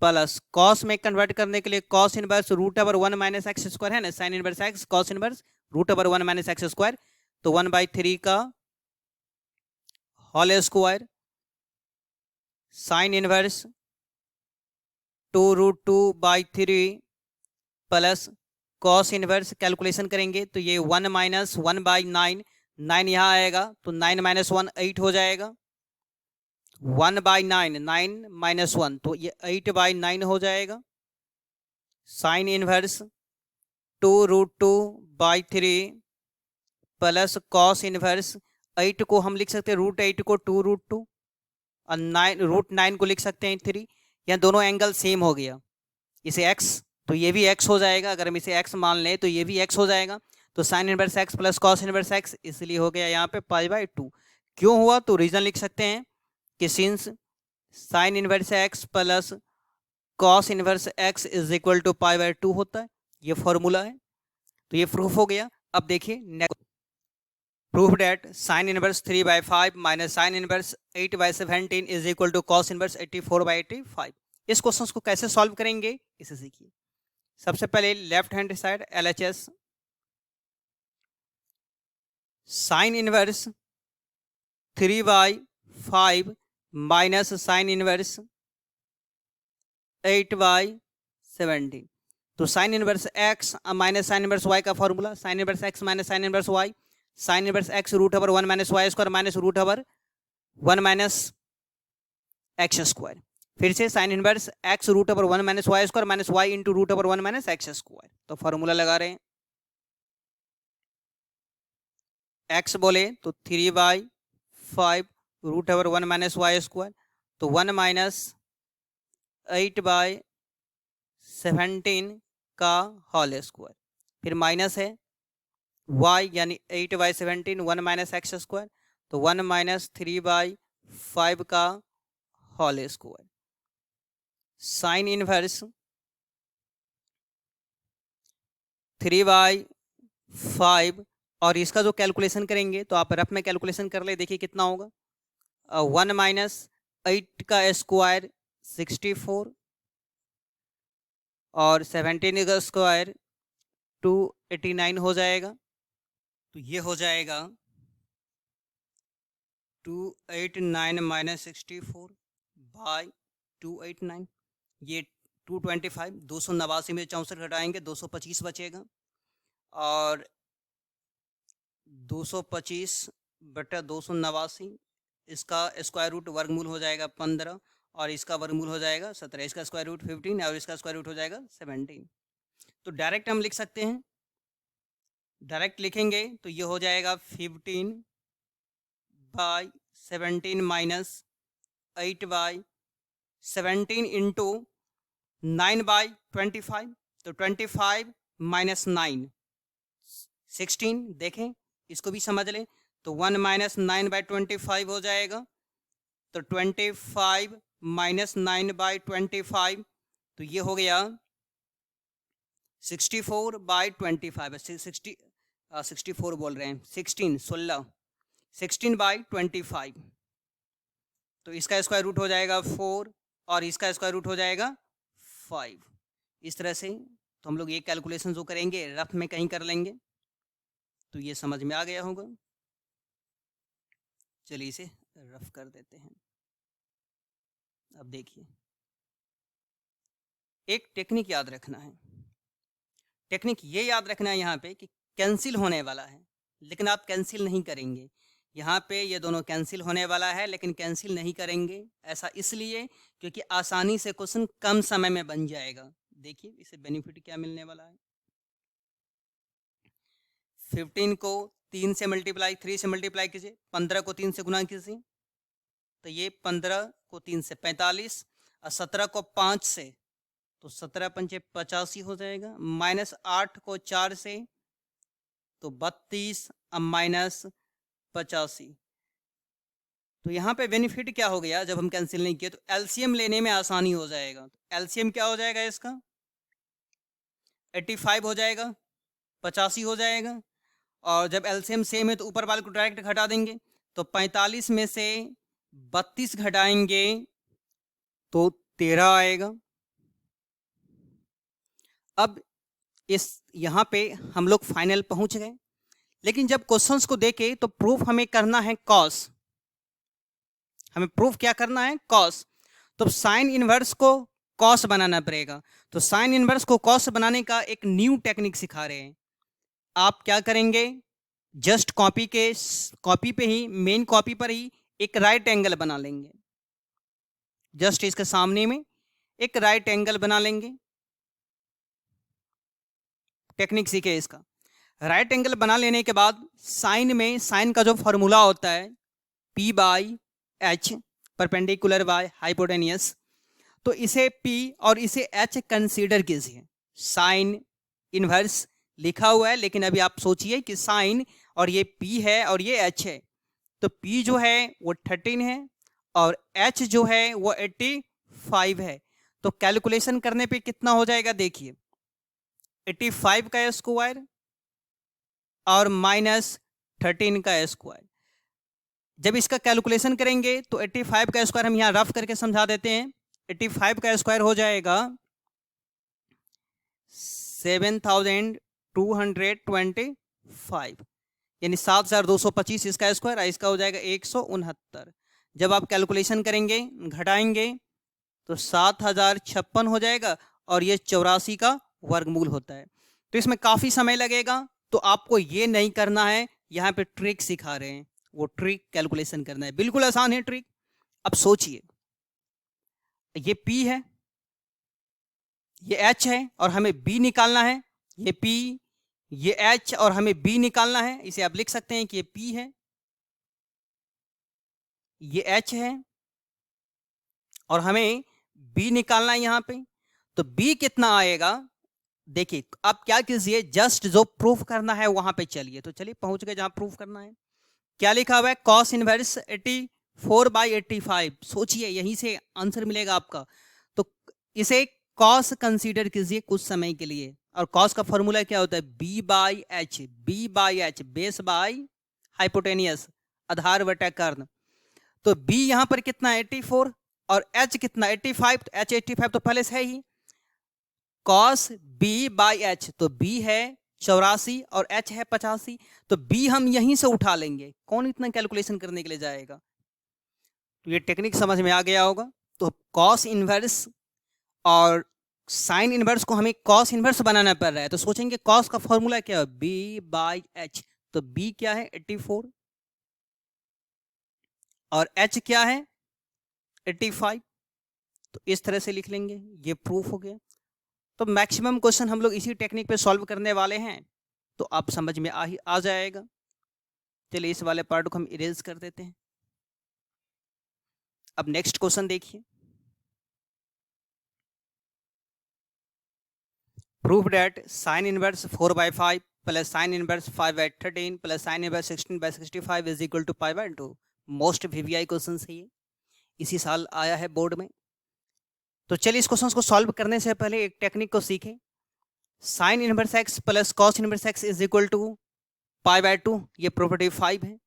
प्लस कॉस में कन्वर्ट करने के लिए कॉस इनवर्स √1 - x² है ना। Sine inverse x cos inverse √1 - x²। तो 1/3 का whole square sine inverse 2√2/3 plus cos inverse calculation करेंगे तो ये 1 - 1/9 9 यहाँ आएगा तो 9 - 1 8 हो जाएगा। 1/9 9 - 1 तो ये 8/9 हो जाएगा। Sign inverse 2√2/3 plus cos inverse 8 को हम लिख सकते हैं √8 को 2√2 और 9 को लिख सकते हैं 3। यहाँ दोनों एंगल सेम हो गया। इसे x तो ये भी x हो जाएगा। अगर हम इसे x मान लें तो ये भी x हो जाएगा। तो sine inverse x plus cos inverse x इसलिए हो गया यहाँ पे π/2। क्यों हुआ तो रीजन लिख सकते हैं कि since sine inverse x plus cos inverse x is equal to π/2 होता है। ये फॉर्मूला है। तो ये प्रूफ हो गया। अब देखिए next, proof that sine inverse 3/5 minus sine inverse 8/17 is equal to cos inverse 84/85। इस क्वेश्चन को कैसे सॉल्व करेंगे इसे सीखिए। सबसे पहले left hand side LHS sign inverse 3/5 minus sine inverse 8/17। तो sine inverse x minus sine inverse y का formula sine inverse x minus sine inverse y sine inverse x √1 - y² minus √1 - x²। फिर से sign inverse x √1 - y² minus y into √1 - x²। तो formula लगा रहे हैं। x बोले तो 3/5 √1 - y²। तो 1 माइनस 8/17 का होल स्क्वायर। फिर माइनस है y यानी 8/17 1 - x²। तो 1 माइनस 3/5 का होल स्क्वायर। साइन इनवर्स 3/5 और इसका जो कैलकुलेशन करेंगे तो आप रफ में कैलकुलेशन कर ले। देखिए कितना होगा 1 माइनस 8 का स्क्वायर 64 और 17 का स्क्वायर 289 हो जाएगा। तो ये हो जाएगा 289 माइनस 64/289। ये 225 289 में 64 घटाएंगे 225 बचेगा और 225/289 इसका स्क्वायर रूट वर्गमूल हो जाएगा 15 और इसका वर्गमूल हो जाएगा 17। इसका स्क्वायर रूट 15 और इसका स्क्वायर रूट हो जाएगा 17। तो डायरेक्ट हम लिख सकते हैं। डायरेक्ट लिखेंगे तो ये हो जाएगा 15/17 माइनस 8/17 इंटू 9/25, तो 25 माइनस 9 16। देखें, इसको भी समझ लें। तो 1 माइनस 9/25 हो जाएगा। तो 25 माइनस 9/25, तो ये हो गया 64/25। 64 बोल रहे हैं, 16/25। तो इसका स्क्वायर रूट हो जाएगा 4 और इसका स्क्वायर रूट हो जाएगा 5। इस तरह से तो हम लोग ये कैलकुलेशन जो करेंगे रफ में कहीं कर लेंगे। तो ये समझ में आ गया होगा। चलिए इसे रफ कर देते हैं। अब देखिए, एक टेक्निक याद रखना है। टेक्निक ये याद रखना है यहाँ पे कि कैंसिल होने वाला है, लेकिन आप कैंसिल नहीं करेंगे। यहाँ पे ये दोनों कैंसिल होने वाला है, लेकिन कैंसिल नहीं करेंगे। ऐसा इसलिए क्योंकि आसानी से क्वेश्चन कम समय में बन जाएगा। देखिए इसे बेनिफिट क्या मिलने वाला है। 15 को 3 से मल्टीप्लाई, 3 से मल्टीप्लाई कीजिए, 15 को 3 से गुना कीजिए, तो ये 15 को 3 से 45 और 17 को 5 से, तो 17 पंचे 85 हो जाएगा। माइनस 8 को 4 से, तो 32 और माइनस 85। तो यहाँ पे बेनिफिट क्या हो गया, जब हम कैंसिल नहीं किए तो एलसीएम लेने में आसानी हो जाएगा। तो एलसीएम क्या हो जाएगा इसका, 85 हो जाएगा, 85 हो जाएगा। और जब एलसीएम सेम है तो ऊपर वाले को डायरेक्ट घटा देंगे। तो 45 में से 32 घटाएंगे तो 13 आएगा। अब इस यहाँ पे हम लोग फाइनल पहुंच गए, लेकिन जब क्वेश्चंस को देखे तो प्रूफ हमें करना है कॉस। हमें प्रूफ क्या करना है, कॉस। तो साइन इनवर्स को कॉस बनाना पड़ेगा। तो साइन इनवर्स को कॉस बनाने का एक न्यू टेक्निक सिखा रहे हैं। आप क्या करेंगे, जस्ट कॉपी पे ही, मेन कॉपी पर ही एक राइट एंगल बना लेंगे। जस्ट इसके सामने में एक राइट एंगल बना लेंगे। टेक्निक सीखे इसका। राइट एंगल बना लेने के बाद साइन में, साइन का जो फॉर्मूला होता है P/H, परपेंडिकुलर बाय हाइपोटेनियस, तो इसे P और इसे H कंसीडर कीजिए। साइन इनवर्स लिखा हुआ है, लेकिन अभी आप सोचिए कि साइन और ये P है और ये H है। तो P जो है वो 13 है और H जो है वो 85 है। तो कैलकुलेशन करने पे कितना हो जाएगा, देखिए 85 का स्क्वायर और माइनस 13 का स्क्वायर। जब इसका कैलकुलेशन करेंगे तो 85 का स्क्वायर हम यहाँ रफ करके समझा देते हैं। 85 का स्क्वायर हो जाएगा 7225, यानी 7225 इसका स्क्वायर, इसका हो जाएगा 169। जब आप कैलकुलेशन करेंगे, घटाएंगे, तो 7056 हो जाएगा और ये 84 का वर्गमूल होता है। तो इसमें काफी समय लगेगा, तो आपको ये नहीं करना है। यहाँ पे ट्रिक सिखा रहे हैं, वो ट्रिक कैलकुलेशन करना है। बिल्कुल आसान है ट्रिक। अब सोचिए, ये P है, ये H है और हमें B निकालना है। ये P, ये H और हमें B निकालना है। इसे आप लिख सकते हैं कि ये P है, ये H है और हमें B निकालना है यहाँ पे। तो B कितना आएगा, देखिए आप क्या कीजिए, जस्ट जो प्रूफ करना है वहां पे चलिए। तो चलिए पहुंच गए जहां प्रूफ करना है। क्या लिखा हुआ है, कॉस इनवर्स 84/85। सोचिए, यहीं से आंसर मिलेगा आपका। तो इसे कॉस कंसीडर कीजिए कुछ समय के लिए। और कॉस का फॉर्मूला क्या होता है, B/H। B/H base by hypotenuse, आधार बटा कर्ण। तो B यहां पर कितना 84 और H कितना 85। तो H 85 तो पहले से है ही। कॉस B/H, तो B है 84 और H है 85। तो B हम यहीं से उठा लेंगे, कौन इतना कैलकुलेशन करने के लिए जाएगा। तो ये टेक्निक समझ में आ गया होगा। तो कॉस इनवर्स और साइन इनवर्स को हमें कॉस इनवर्स बनाना पड़ रहा है। तो सोचेंगे कॉस का फॉर्मूला क्या है, B/H। तो B क्या है 84 और H क्या है 85। तो इस तरह से लिख लेंगे, ये प्रूफ हो गया। तो मैक्सिमम क्वेश्चन हम लोग इसी टेक्निक पे सॉल्व करने वाले हैं, तो आप समझ में आ जाएगा। चलिए इस वाले पार्ट को हम इरेज कर देते हैं। अब नेक्स्ट क्वेश्चन देखिए। Prove that sine inverse 4/5 plus sine inverse 5/13 plus sine inverse 16/65 is equal to π/2। Most VVI question है ये, इसी साल आया है बोर्ड में। तो चलिए इस क्वेश्चन को सॉल्व करने से पहले एक टेक्निक को सीखें। Sine inverse x plus cos inverse x is equal to π/2, ये प्रॉपर्टी 5 है।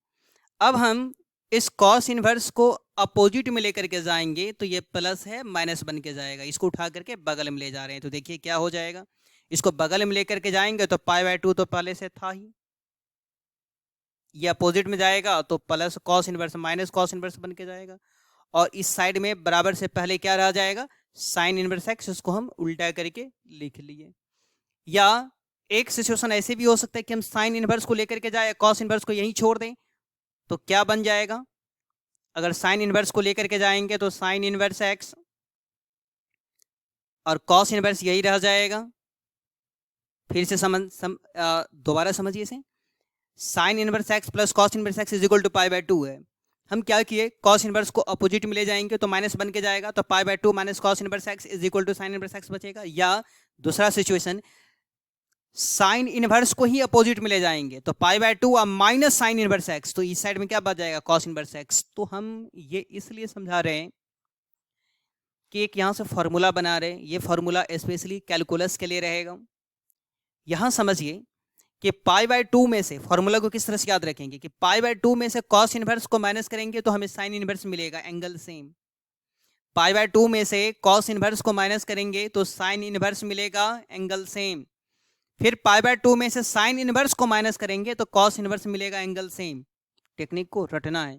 अब हम इस कॉस इनवर्स को अपोजिट में लेकर के जाएंगे तो ये प्लस है माइनस बन के जाएगा, इसको उठा करके बगल में ले जा रहे हैं। तो देखिए क्या हो जाएगा, इसको बगल में लेकर के जाएंगे तो π/2 तो पहले से था ही, ये अपोजिट में जाएगा तो plus cos inverse minus cos inverse बन के जाएगा। और इस साइड में बराबर से पहले क्या रह जाएगा, साइन इनवर्स एक्स, उसको हम उल्टा करके लिख लिए। या एक सिचुएशन ऐसे भी हो सकता है कि हम साइन इनवर्स को लेकर के जाए, कॉस इनवर्स को यहीं छोड़ दें, तो क्या बन जाएगा, अगर साइन इनवर्स को लेकर के जाएंगे तो साइन इनवर्स एक्स और कॉस इनवर्स यही रह जाएगा। फिर से दोबारा समझिए इसे, sine inverse x plus cos inverse x is equal to π/2 है। हम क्या किए, कॉस इनवर्स को अपोजिट में ले जाएंगे तो माइनस बन के जाएगा, तो π/2 minus cos inverse x is equal to sine inverse x बचेगा। या दूसरा सिचुएशन, साइन इनवर्स को ही अपोजिट में ले जाएंगे तो π/2 और माइनस साइन इनवर्स एक्स, तो इस साइड में क्या बच जाएगा, कॉस इनवर्स एक्स। तो हम ये इसलिए समझा रहे हैं कि एक यहाँ से फॉर्मूला बना रहे हैं, ये फॉर्मूला स्पेशली कैलकुलस के लिए रहेगा। यहाँ समझिए कि π/2 में से, फॉर्मूला को किस तरह से याद रखेंगे कि π/2 में से कॉस इनवर्स को माइनस करेंगे तो हमें साइन इनवर्स मिलेगा, एंगल सेम। π/2 में से कॉस इनवर्स को माइनस करेंगे तो साइन इनवर्स मिलेगा, एंगल सेम। फिर π/2 में से साइन इनवर्स को माइनस करेंगे तो कॉस इनवर्स मिलेगा, एंगल सेम। टेक्निक को रटना है,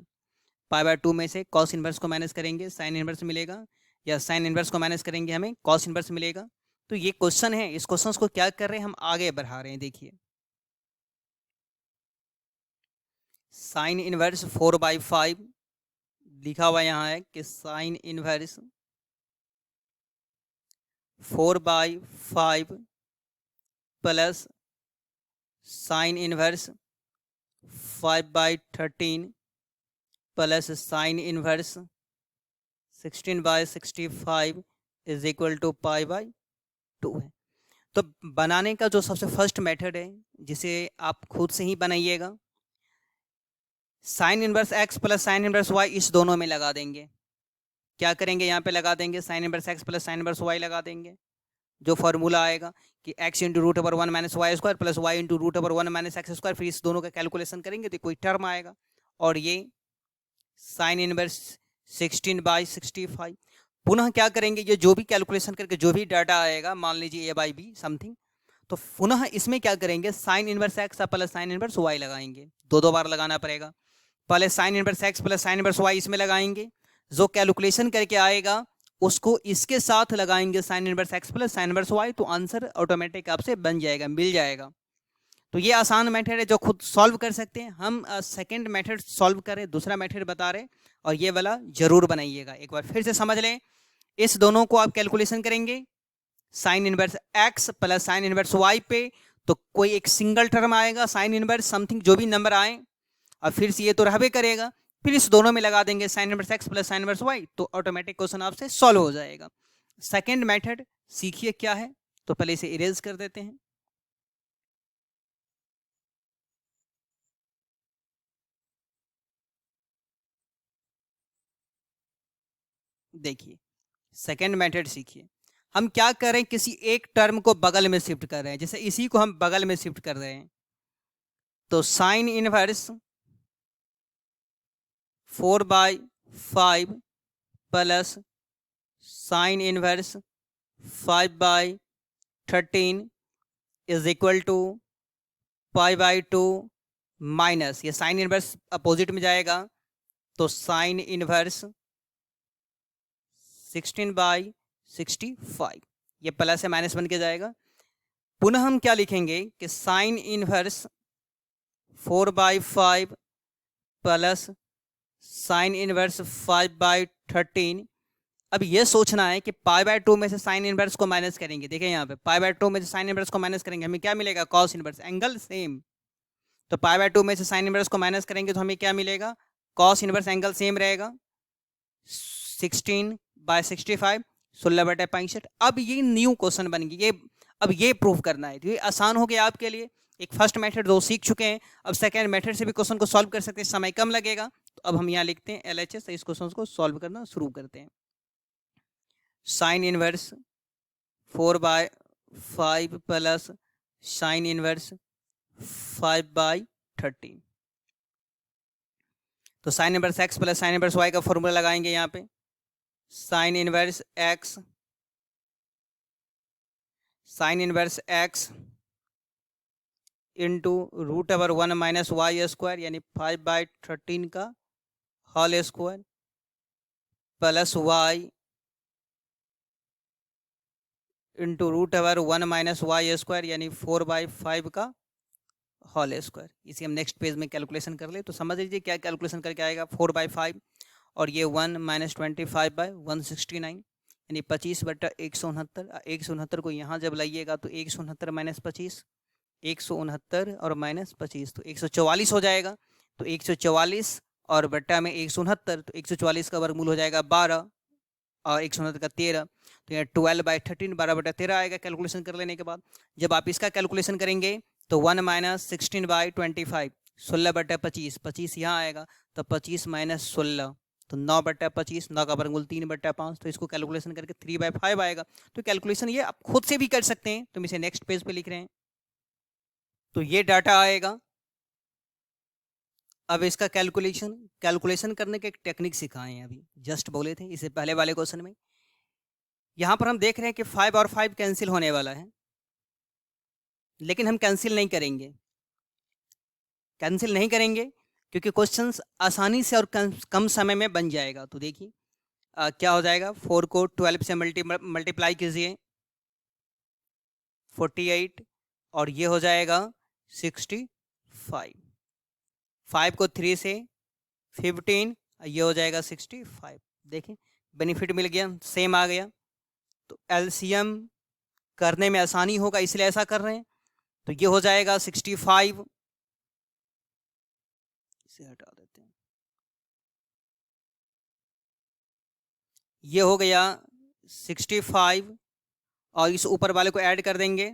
π/2 में से कॉस इनवर्स को माइनस करेंगे साइन इनवर्स मिलेगा, या साइन इनवर्स को माइनस करेंगे हमें कॉस इनवर्स मिलेगा। तो ये क्वेश्चन है, इस क्वेश्चन को क्या कर रहे हैं, हम आगे बढ़ा रहे हैं। देखिए साइन इनवर्स 4/5 लिखा हुआ यहाँ है कि sine inverse 4/5 plus sine inverse 5/13 plus sine inverse 16/65 is equal to π/2 है। तो बनाने का जो सबसे फर्स्ट मेथड है, जिसे आप खुद से ही बनाइएगा, sine inverse x plus sine inverse y इस दोनों में लगा देंगे। क्या करेंगे, यहाँ पे लगा देंगे sine inverse x plus sine inverse y लगा देंगे। जो फॉर्मूला आएगा कि x into root over 1 minus y square plus y into root over 1 minus x square, फिर इस दोनों का कैलकुलेशन करेंगे तो कोई टर्म आएगा। और ये साइन इनवर्स 16/65, पुनः क्या करेंगे, ये जो भी कैलकुलेशन करके जो भी डाटा आएगा, मान लीजिए a/b समथिंग, तो पुनः इसमें क्या करेंगे, sine inverse x plus sine inverse y लगाएंगे। दो बार लगाना पड़ेगा, पहले sine inverse x plus sine inverse y इसमें लगाएंगे, जो कैलकुलेशन करके आएगा उसको इसके साथ लगाएंगे sine inverse x plus sine inverse y, तो आंसर ऑटोमेटिक आपसे बन जाएगा, मिल जाएगा। तो ये आसान मेथड है जो खुद सॉल्व कर सकते हैं। हम सेकंड मेथड सॉल्व करें, दूसरा मेथड बता रहे, और ये वाला जरूर बनाइएगा। एक बार फिर से समझ लें, इस दोनों को आप कैलकुलेशन करेंगे sine inverse x plus sine inverse y पे, तो कोई एक सिंगल टर्म आएगा साइन इनवर्स समथिंग, जो भी नंबर आए, और फिर से ये तो रहबे करेगा, फिर इस दोनों में लगा देंगे sine inverse x plus sine inverse y, तो ऑटोमेटिक क्वेश्चन आपसे सॉल्व हो जाएगा। सेकंड मेथड सीखिए क्या है, तो पहले इसे इरेज कर देते हैं। देखिए सेकंड मेथड सीखिए, हम क्या कर रहे हैं, किसी एक टर्म को बगल में शिफ्ट कर रहे हैं। जैसे इसी को हम बगल में शिफ्ट कर रहे हैं, तो sine inverse 4/5 plus sine inverse 5/13 is equal to π/2 minus, ये साइन इनवर्स अपोजिट में जाएगा तो साइन इनवर्स 16/65, ये प्लस से माइनस बन के जाएगा। पुनः हम क्या लिखेंगे कि sine inverse 4/5 plus sine inverse 5/13। अब ये सोचना है कि π/2 में से साइन इनवर्स को माइनस करेंगे, देखिए यहाँ पे π/2 में से साइन इनवर्स को माइनस करेंगे, हमें क्या मिलेगा, कॉस इनवर्स, एंगल सेम। तो π/2 में से साइन इनवर्स को माइनस करेंगे तो हमें क्या मिलेगा, कॉस इनवर्स, एंगल सेम रहेगा, 16/65, 16/65। अब ये न्यू क्वेश्चन बन गई, ये अब ये प्रूफ करना है, तो ये आसान हो गया आपके लिए। एक फर्स्ट मेथड दो सीख चुके हैं, अब सेकेंड मेथड से भी क्वेश्चन को सॉल्व कर सकते हैं, समय कम लगेगा। तो अब हम यहाँ लिखते हैं LHS, इस क्वेश्चन को सॉल्व करना शुरू करते हैं। Sine inverse 4/5 plus sine inverse 5/13। तो sine inverse x plus sine inverse y का फॉर्मूला लगाएंगे यहाँ पे। Sine inverse x into √1 minus y square यानी 5/13 का whole square plus y into √1 minus y square यानी 4/5 का होल स्क्वायर। इसे हम नेक्स्ट पेज में कैलकुलेशन कर ले तो समझ लीजिए क्या कैलकुलेशन करके आएगा। 4/5 और ये 1 माइनस 25/169 यानी 25/169। 169 को यहाँ जब लाइएगा तो 169 माइनस 25, 169 और माइनस 25 तो 144 हो जाएगा। तो 144 और बट्टा में 169, तो 144 का वर्गमूल हो जाएगा 12 और 169 का 13, तो यहाँ 12/13 12/13 आएगा कैलकुलेशन कर लेने के बाद। जब आप इसका कैलकुलेशन करेंगे तो 1 माइनस 16/25 16/25, 25 यहाँ आएगा तो 25 माइनस 16 तो 9/25, 9 का वर्गमूल 3/5, तो इसको कैलकुलेशन करके 3/5 आएगा। तो कैलकुलेशन ये आप खुद से भी कर सकते हैं, तो हम इसे नेक्स्ट पेज पे लिख रहे हैं। तो ये डाटा आएगा। अब इसका कैलकुलेशन करने के एक टेक्निक सिखाए हैं, अभी जस्ट बोले थे इससे पहले वाले क्वेश्चन में। यहाँ पर हम देख रहे हैं कि 5 और 5 कैंसिल होने वाला है, लेकिन हम कैंसिल नहीं करेंगे क्योंकि क्वेश्चंस आसानी से और कम समय में बन जाएगा। तो देखिए क्या हो जाएगा, 4 को 12 से मल्टीप्लाई कीजिए 48 और ये हो जाएगा 65, 5 को 3 से 15, ये हो जाएगा 65। देखिए बेनिफिट मिल गया, सेम आ गया। तो एलसीएम करने में आसानी होगा इसलिए ऐसा कर रहे हैं। तो ये हो जाएगा 65, इसे हटा देते हैं, ये हो गया 65 और इस ऊपर वाले को ऐड कर देंगे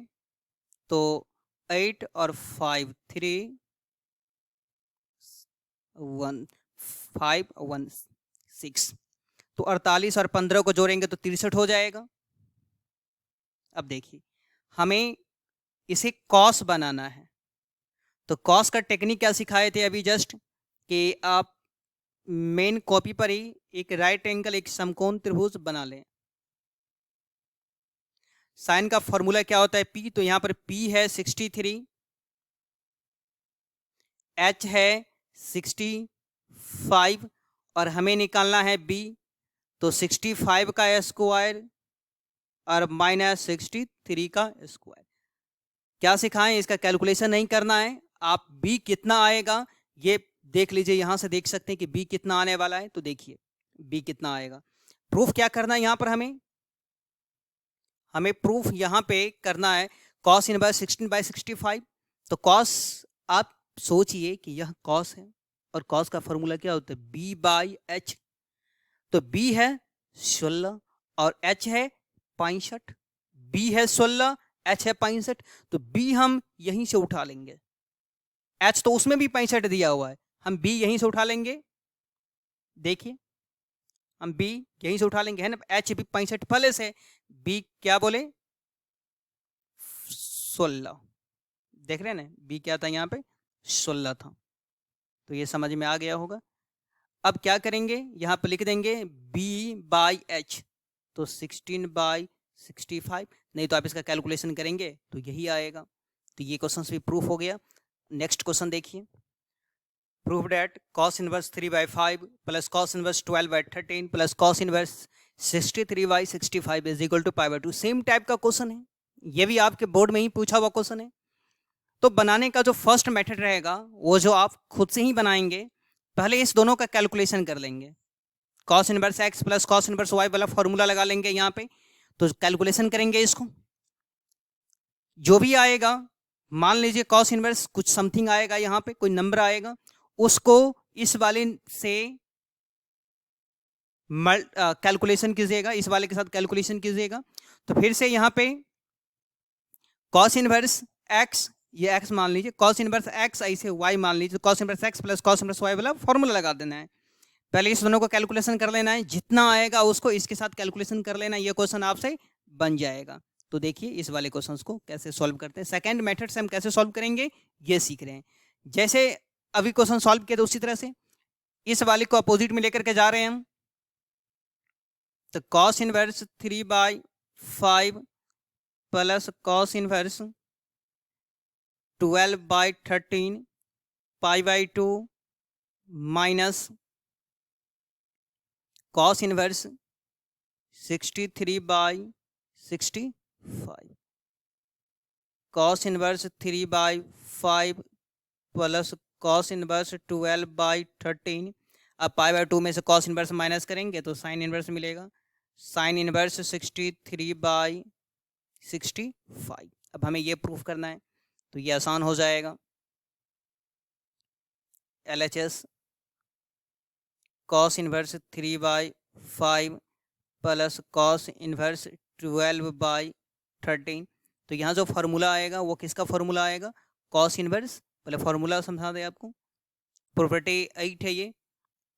तो 8 और 5 3 1 5 1 6, तो 48 और 15 को जोड़ेंगे तो 63 हो जाएगा। अब देखिए हमें इसे कॉस बनाना है, तो कॉस का टेक्निक क्या सिखाए थे अभी जस्ट, कि आप मेन कॉपी पर ही एक राइट एंगल एक समकोण त्रिभुज बना लें। साइन का फॉर्मूला क्या होता है P, तो यहां पर P है 63, H है 65 और हमें निकालना है B, तो 65 का स्क्वायर और माइनस 63 का स्क्वायर। क्या सिखाएं, इसका कैलकुलेशन नहीं करना है, आप B कितना आएगा ये देख लीजिए, यहां से देख सकते हैं कि B कितना आने वाला है। तो देखिए B कितना आएगा। प्रूफ क्या करना है, यहां पर हमें प्रूफ यहां पे करना है cos इनवर्स 16/65। तो cos आप सोचिए कि यह cos है और cos का फॉर्मूला क्या होता है B/H। तो B है 16 और H है 65, B है 16 H है 65, तो B हम यहीं से उठा लेंगे। H तो उसमें भी 65 दिया हुआ है, हम B यहीं से उठा लेंगे। देखिए हम B यहीं से उठा लेंगे, है ना, H भी 65 पहले से, B क्या बोले 16, देख रहे हैं ना B क्या था यहाँ पे 16 था। तो ये समझ में आ गया होगा। अब क्या करेंगे, यहाँ पे लिख देंगे B/H, तो 16/65, नहीं तो आप इसका कैलकुलेशन करेंगे तो यही आएगा। तो ये क्वेश्चन भी प्रूफ हो गया। नेक्स्ट क्वेश्चन देखिए, proof that cos inverse 3/5 plus cos inverse 12/13 plus cos inverse 63/65 is equal to π/2। Same type का क्वेश्चन है, ये भी आपके बोर्ड में ही पूछा हुआ क्वेश्चन है। तो बनाने का जो फर्स्ट मेथड रहेगा वो जो आप खुद से ही बनाएंगे, पहले इस दोनों का कैलकुलेशन कर लेंगे। cos inverse x plus cos inverse y वाला फॉर्मूला लगा लेंगे यहाँ पे, तो कैलकुलेशन करेंगे इसको। जो भी आएगा, मान लीजिए cos इनवर्स कुछ समथिंग आएगा, यहाँ पे कोई नंबर आएगा, उसको इस वाले से कैलकुलेशन कीजिएगा, इस वाले के साथ कैलकुलेशन कीजिएगा। तो फिर से यहाँ पे कॉस इनवर्स एक्स, ये एक्स मान लीजिए, कॉस इनवर्स एक्स ऐसे वाई मान लीजिए, cos inverse x plus cos inverse y वाला फॉर्मूला लगा देना है। पहले इस दोनों को कैलकुलेशन कर लेना है, जितना आएगा उसको इसके साथ कैलकुलेशन कर लेना, ये क्वेश्चन आपसे बन जाएगा। तो देखिए इस वाले क्वेश्चन को कैसे सॉल्व करते हैं। सेकंड मेथड से हम कैसे सॉल्व करेंगे ये सीख रहे हैं। जैसे अभी क्वेश्चन सॉल्व किया था उसी तरह से इस वाले को अपोजिट में लेकर के जा रहे हैं हम। तो cos inverse 3/5 plus cos inverse 12/13 π/2 minus cos inverse 63/65 cos inverse 3/5 plus cos inverse 12/13। अब π/2 में से कॉस इनवर्स माइनस करेंगे तो साइन इनवर्स मिलेगा, साइन इनवर्स 63/65। अब हमें ये प्रूफ करना है तो ये आसान हो जाएगा। LHS cos inverse 3/5 plus cos inverse 12/13। तो यहाँ जो फार्मूला आएगा वो किसका फार्मूला आएगा, कॉस इनवर्स। पहले फार्मूला समझा दे आपको, प्रॉपर्टी 8 है ये,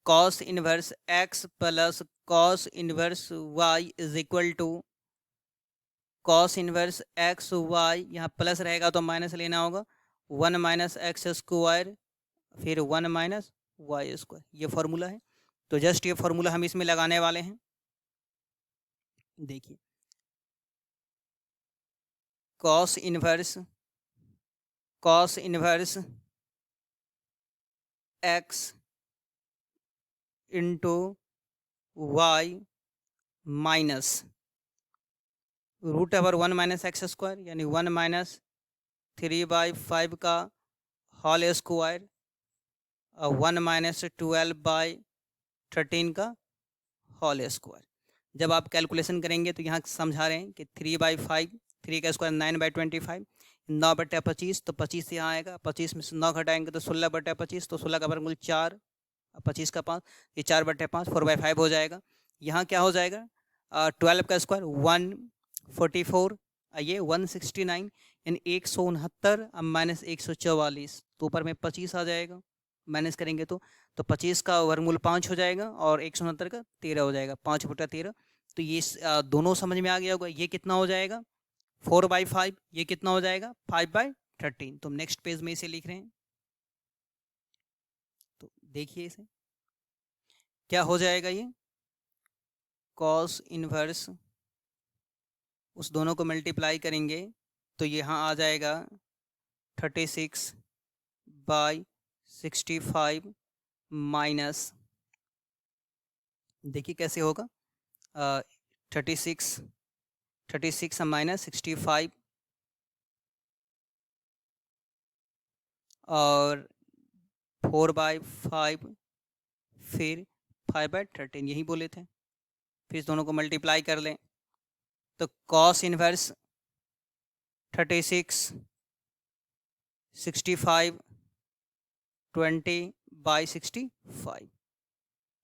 cos inverse x plus cos inverse y is equal to cos inverse x y, यहाँ प्लस रहेगा तो माइनस लेना होगा, 1 माइनस एक्स स्क्वायर फिर 1 माइनस वाई स्क्वायर, ये फार्मूला है। तो जस्ट ये फार्मूला हम इसमें लगाने वाले हैं। देखिए cos inverse x into y minus √1 minus x square यानी 1 माइनस 3/5 का होल स्क्वायर और 1 माइनस 12/13 का होल स्क्वायर। जब आप कैलकुलेशन करेंगे तो यहाँ समझा रहे हैं कि 3/5, 3 का स्क्वायर 9/25, 9/25 तो 25 यहाँ आएगा, 25 में से 9 घटाएंगे तो 16/25, तो 16 का वर्गमूल 4, 25 का 5, ये 4/5 4/5 हो जाएगा। यहाँ क्या हो जाएगा 12 का स्क्वायर 144, ये 169 यानी 169 अब माइनस 144, तो ऊपर में 25 आ जाएगा, माइनस करेंगे तो 25 का वर्गमूल 5 हो जाएगा और 169 का 13 हो जाएगा, 5/13। तो ये दोनों समझ में आ गया होगा। ये कितना हो जाएगा 4/5, ये कितना हो जाएगा 5/13। तो हम नेक्स्ट पेज में इसे लिख रहे हैं। तो देखिए इसे क्या हो जाएगा, ये कॉस इनवर्स उस दोनों को मल्टीप्लाई करेंगे तो यहाँ आ जाएगा 36/65 माइनस, देखिए कैसे होगा 36 माइनस 65 और 4/5 फिर 5/13 यही बोले थे। फिर इस दोनों को मल्टीप्लाई कर लें तो कॉस इनवर्स 36 65 20/65,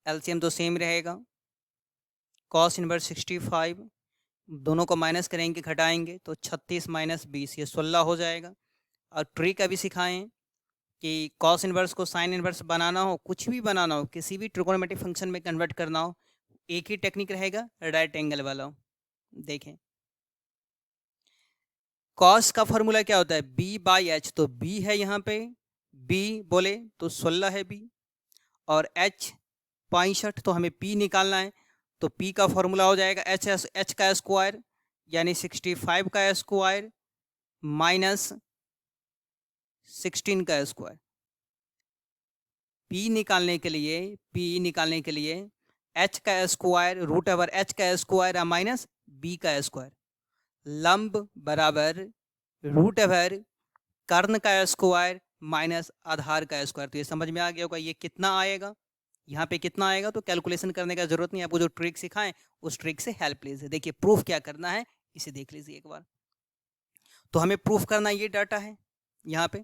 एलसीएम तो सेम रहेगा। कॉस इनवर्स 65 दोनों को माइनस करेंगे घटाएंगे तो 36 माइनस 20 ये 16 हो जाएगा। और ट्रिक अभी सिखाएं कि कॉस इनवर्स को साइन इनवर्स बनाना हो, कुछ भी बनाना हो, किसी भी ट्रिगोनोमेट्रिक फंक्शन में कन्वर्ट करना हो, एक ही टेक्निक रहेगा राइट एंगल वाला। देखें कॉस का फॉर्मूला क्या होता है B/H, तो B है यहाँ पे, B बोले तो 16 है B, और H 65 तो हमें P निकालना है, तो P का फॉर्मूला हो जाएगा H का स्क्वायर यानी 65 का स्क्वायर माइनस 16 का स्क्वायर। P निकालने के लिए H का स्क्वायर √H का स्क्वायर माइनस B का स्क्वायर, लंब बराबर √, कर्ण का स्क्वायर माइनस आधार का स्क्वायर। तो ये समझ में आ गया होगा ये कितना आएगा, यहाँ पे कितना आएगा। तो कैलकुलेशन करने का जरूरत नहीं, आपको जो ट्रिक सिखाएं उस ट्रिक से हेल्प लीजिए। देखिए प्रूफ क्या करना है इसे देख लीजिए एक बार। तो हमें प्रूफ करना ये डाटा है यहाँ पे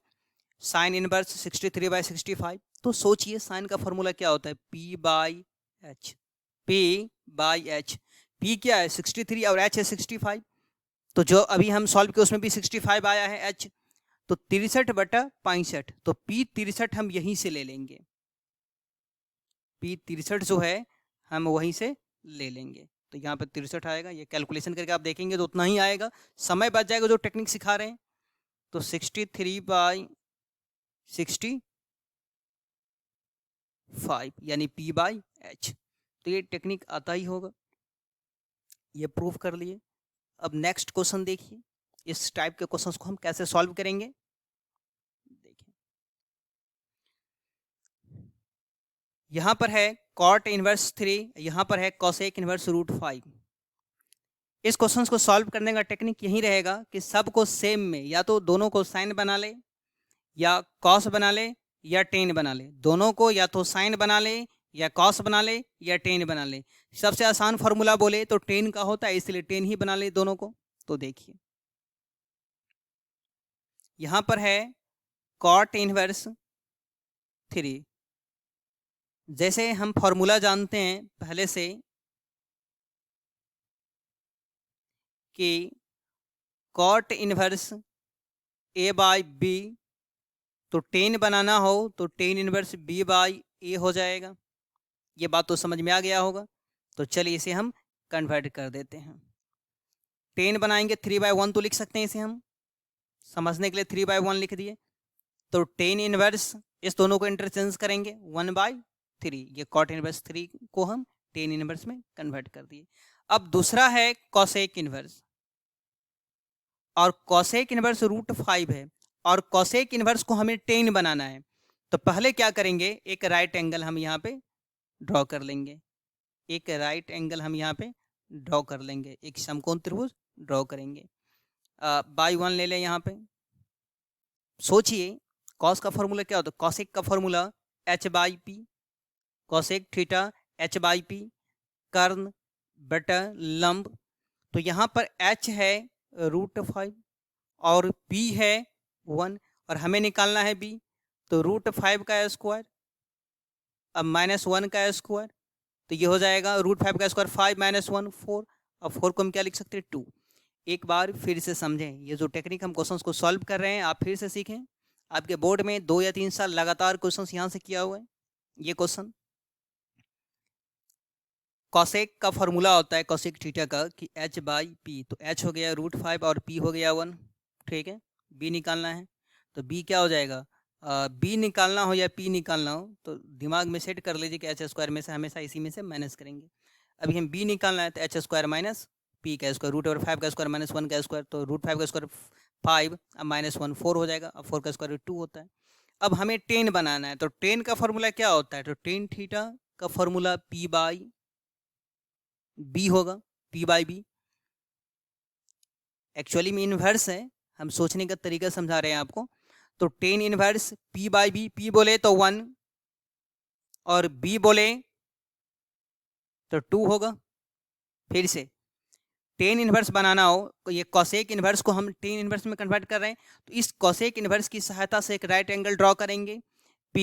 साइन इनवर्स 63/65। तो सोचिए साइन का फॉर्मूला क्या होता है P/H। P क्या है 63 और H है 65, तो जो अभी हम सॉल्व किया उसमें भी 65 आया है h, तो 63/65, तो P63 हम यहीं से ले लेंगे, P63 जो है हम वहीं से ले लेंगे, तो यहाँ पर 63 आएगा। ये कैलकुलेशन करके आप देखेंगे तो उतना ही आएगा, समय बच जाएगा जो टेक्निक सिखा रहे हैं। तो 63/65 यानी P/H, तो ये टेक्निक आता ही होगा, ये प्रूफ कर लिए। अब नेक्स्ट क्वेश्चन देखिए, इस टाइप के क्वेश्चंस को हम कैसे सॉल्व करेंगे। देखिए यहां पर है cot इनवर्स 3, यहां पर है cosec इनवर्स √5। इस क्वेश्चंस को सॉल्व करने का टेक्निक यही रहेगा कि सबको सेम में या तो दोनों को साइन बना ले, या कॉस बना ले, या टेन बना ले। दोनों को या तो साइन बना ले, या कॉस बना ले, या टेन बना ले। सबसे आसान फार्मूला बोले तो टेन का होता है, इसलिए टेन ही बना ले दोनों को। तो देखिए यहां पर है cot इनवर्स 3, जैसे हम फॉर्मूला जानते हैं पहले से कि cot इनवर्स A/B, तो टेन बनाना हो तो टेन इनवर्स B/A हो जाएगा। ये बात तो समझ में आ गया होगा। तो चलिए इसे हम कन्वर्ट कर देते हैं। टेन बनाएंगे 3/1 तो लिख सकते हैं इसे हम, समझने के लिए 3/1 लिख दिए। तो टेन इनवर्स, इस दोनों को इंटरचेंज करेंगे 1/3, ये cot इनवर्स 3 को हम टेन इनवर्स में कन्वर्ट कर दिए। अब दूसरा है cosec इनवर्स, और cosec इनवर्स √5 है, और cosec इनवर्स को हमें टेन बनाना है। तो पहले क्या करेंगे, एक राइट एंगल हम यहाँ पे ड्रॉ कर लेंगे, एक राइट एंगल हम यहाँ पे ड्रॉ कर लेंगे, एक समकोण त्रिभुज ड्रॉ करेंगे। बाई 1 ले लें यहाँ पे। सोचिए कॉस का फॉर्मूला क्या होता है, कॉसेक का formula h/p, cosec theta h/p, कर्ण बटा लंब। तो यहाँ पर h है √5 और p है 1, और हमें निकालना है b, तो √5 का स्क्वायर अब -1 का स्क्वायर, तो ये हो जाएगा √5 का स्क्वायर 5 - 1 4, अब 4 को हम क्या लिख सकते हैं 2। एक बार फिर से समझें, ये जो टेक्निक हम क्वेश्चंस को सॉल्व कर रहे हैं आप फिर से सीखें। आपके बोर्ड में 2 या 3 साल लगातार क्वेश्चंस यहाँ से किया हुआ है। ये क्वेश्चन कॉसेक का फॉर्मूला होता है कॉसेक थीटा का कि h/p, तो h हो गया √5 और p हो गया 1, ठीक है। b निकालना है, तो b क्या हो जाएगा, b निकालना हो या p निकालना हो तो दिमाग में सेट कर लीजिए कि h² में से हमेशा इसी में से माइनस करेंगे। अभी हम b निकालना है तो h² माइनस p का स्क्वायर, √5 का स्क्वायर माइनस 1 का स्क्वायर, तो √5 का स्क्वायर 5, अब -1 4 हो जाएगा, अब 4 का स्क्वायर 2 होता है। अब हमें टेन बनाना है, तो टेन का फॉर्मूला क्या होता है, तो टेन थीटा का फॉर्मूला p/b होगा, p/b एक्चुअली में इनवर्स है, हम सोचने का तरीका समझा रहे हैं आपको। तो टेन इनवर्स p/b, p बोले तो 1 और b बोले तो 2 होगा। फिर से टेन इनवर्स बनाना हो तो ये कॉसेक इनवर्स को हम टेन इनवर्स में कन्वर्ट कर रहे हैं, तो इस कॉसेक इनवर्स की सहायता से एक राइट एंगल ड्रॉ करेंगे, p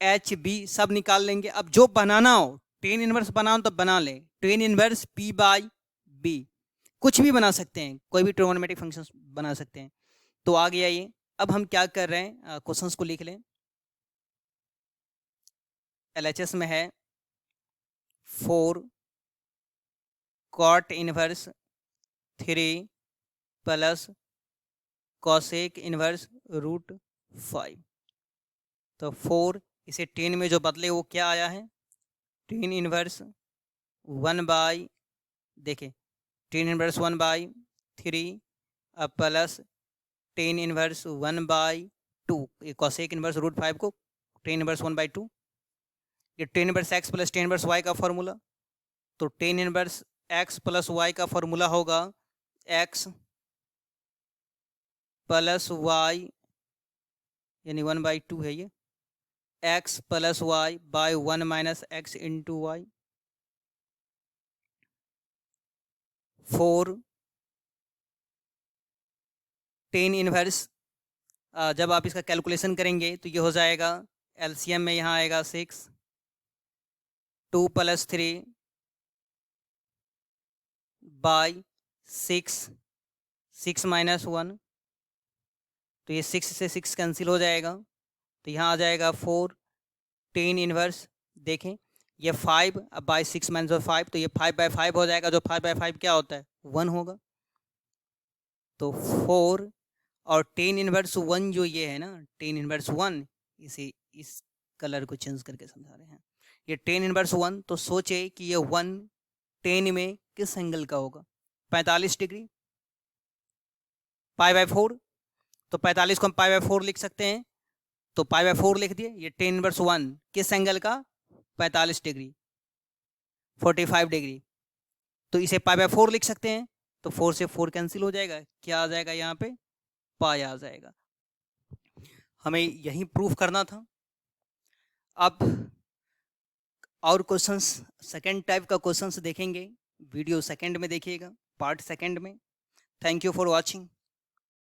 h b सब निकाल लेंगे। अब जो बनाना हो, टेन इनवर्स बनाना तो बना ले, टेन इनवर्स p/b कुछ भी बना सकते हैं, कोई भी ट्रिगोनोमेट्रिक फंक्शन बना सकते हैं। तो आ गया ये। अब हम क्या कर रहे हैं, क्वेश्चंस को लिख लें। LHS में है 4 cot inverse 3 plus cosec inverse √5, तो 4 इसे 10 में जो बदले वो क्या आया है, 10 इनवर्स 1/, देखिए 10 इनवर्स 1/3 अब प्लस 10 इनवर्स 1/2, ये कॉसेक इनवर्स √5 को 10 इनवर्स 1/2, ये 10 inverse x plus 10 inverse y का फॉर्मूला, तो 10 इनवर्स x प्लस y का फॉर्मूला होगा x प्लस y यानी 1/2 है ये, x plus y by 1 minus x into y. 4 10 inverse, जब आप इसका कैलकुलेशन करेंगे तो ये हो जाएगा, एलसीएम में यहाँ आएगा 6, 2 + 3 बाय 6 6 माइनस 1, तो ये 6 से 6 कैंसिल हो जाएगा, तो यहाँ आ जाएगा 4 10 इनवर्स। देखें ये 5, अब बाई 6 माइनस 5, तो ये 5/5 हो जाएगा, जो 5/5 क्या होता है 1 होगा। तो 4 और 10 इनवर्स 1 जो ये है ना 10 इनवर्स 1, इसे इस कलर को चेंज करके समझा रहे हैं। ये 10 इनवर्स 1, तो सोचे कि ये 1 10 में किस एंगल का होगा, 45 डिग्री। π/4, तो 45 को हम π/4 लिख सकते हैं, तो π/4 लिख दिए। ये 10 इनवर्स 1 किस एंगल का, 45 डिग्री, 45 डिग्री, तो इसे π/4 लिख सकते हैं। तो 4 से 4 कैंसिल हो जाएगा, क्या आ जाएगा यहाँ पे, पाई आ जाएगा। हमें यही प्रूफ करना था। अब और क्वेश्चंस, सेकंड टाइप का क्वेश्चंस देखेंगे, वीडियो सेकंड में देखिएगा, पार्ट सेकंड में। Thank you for watching.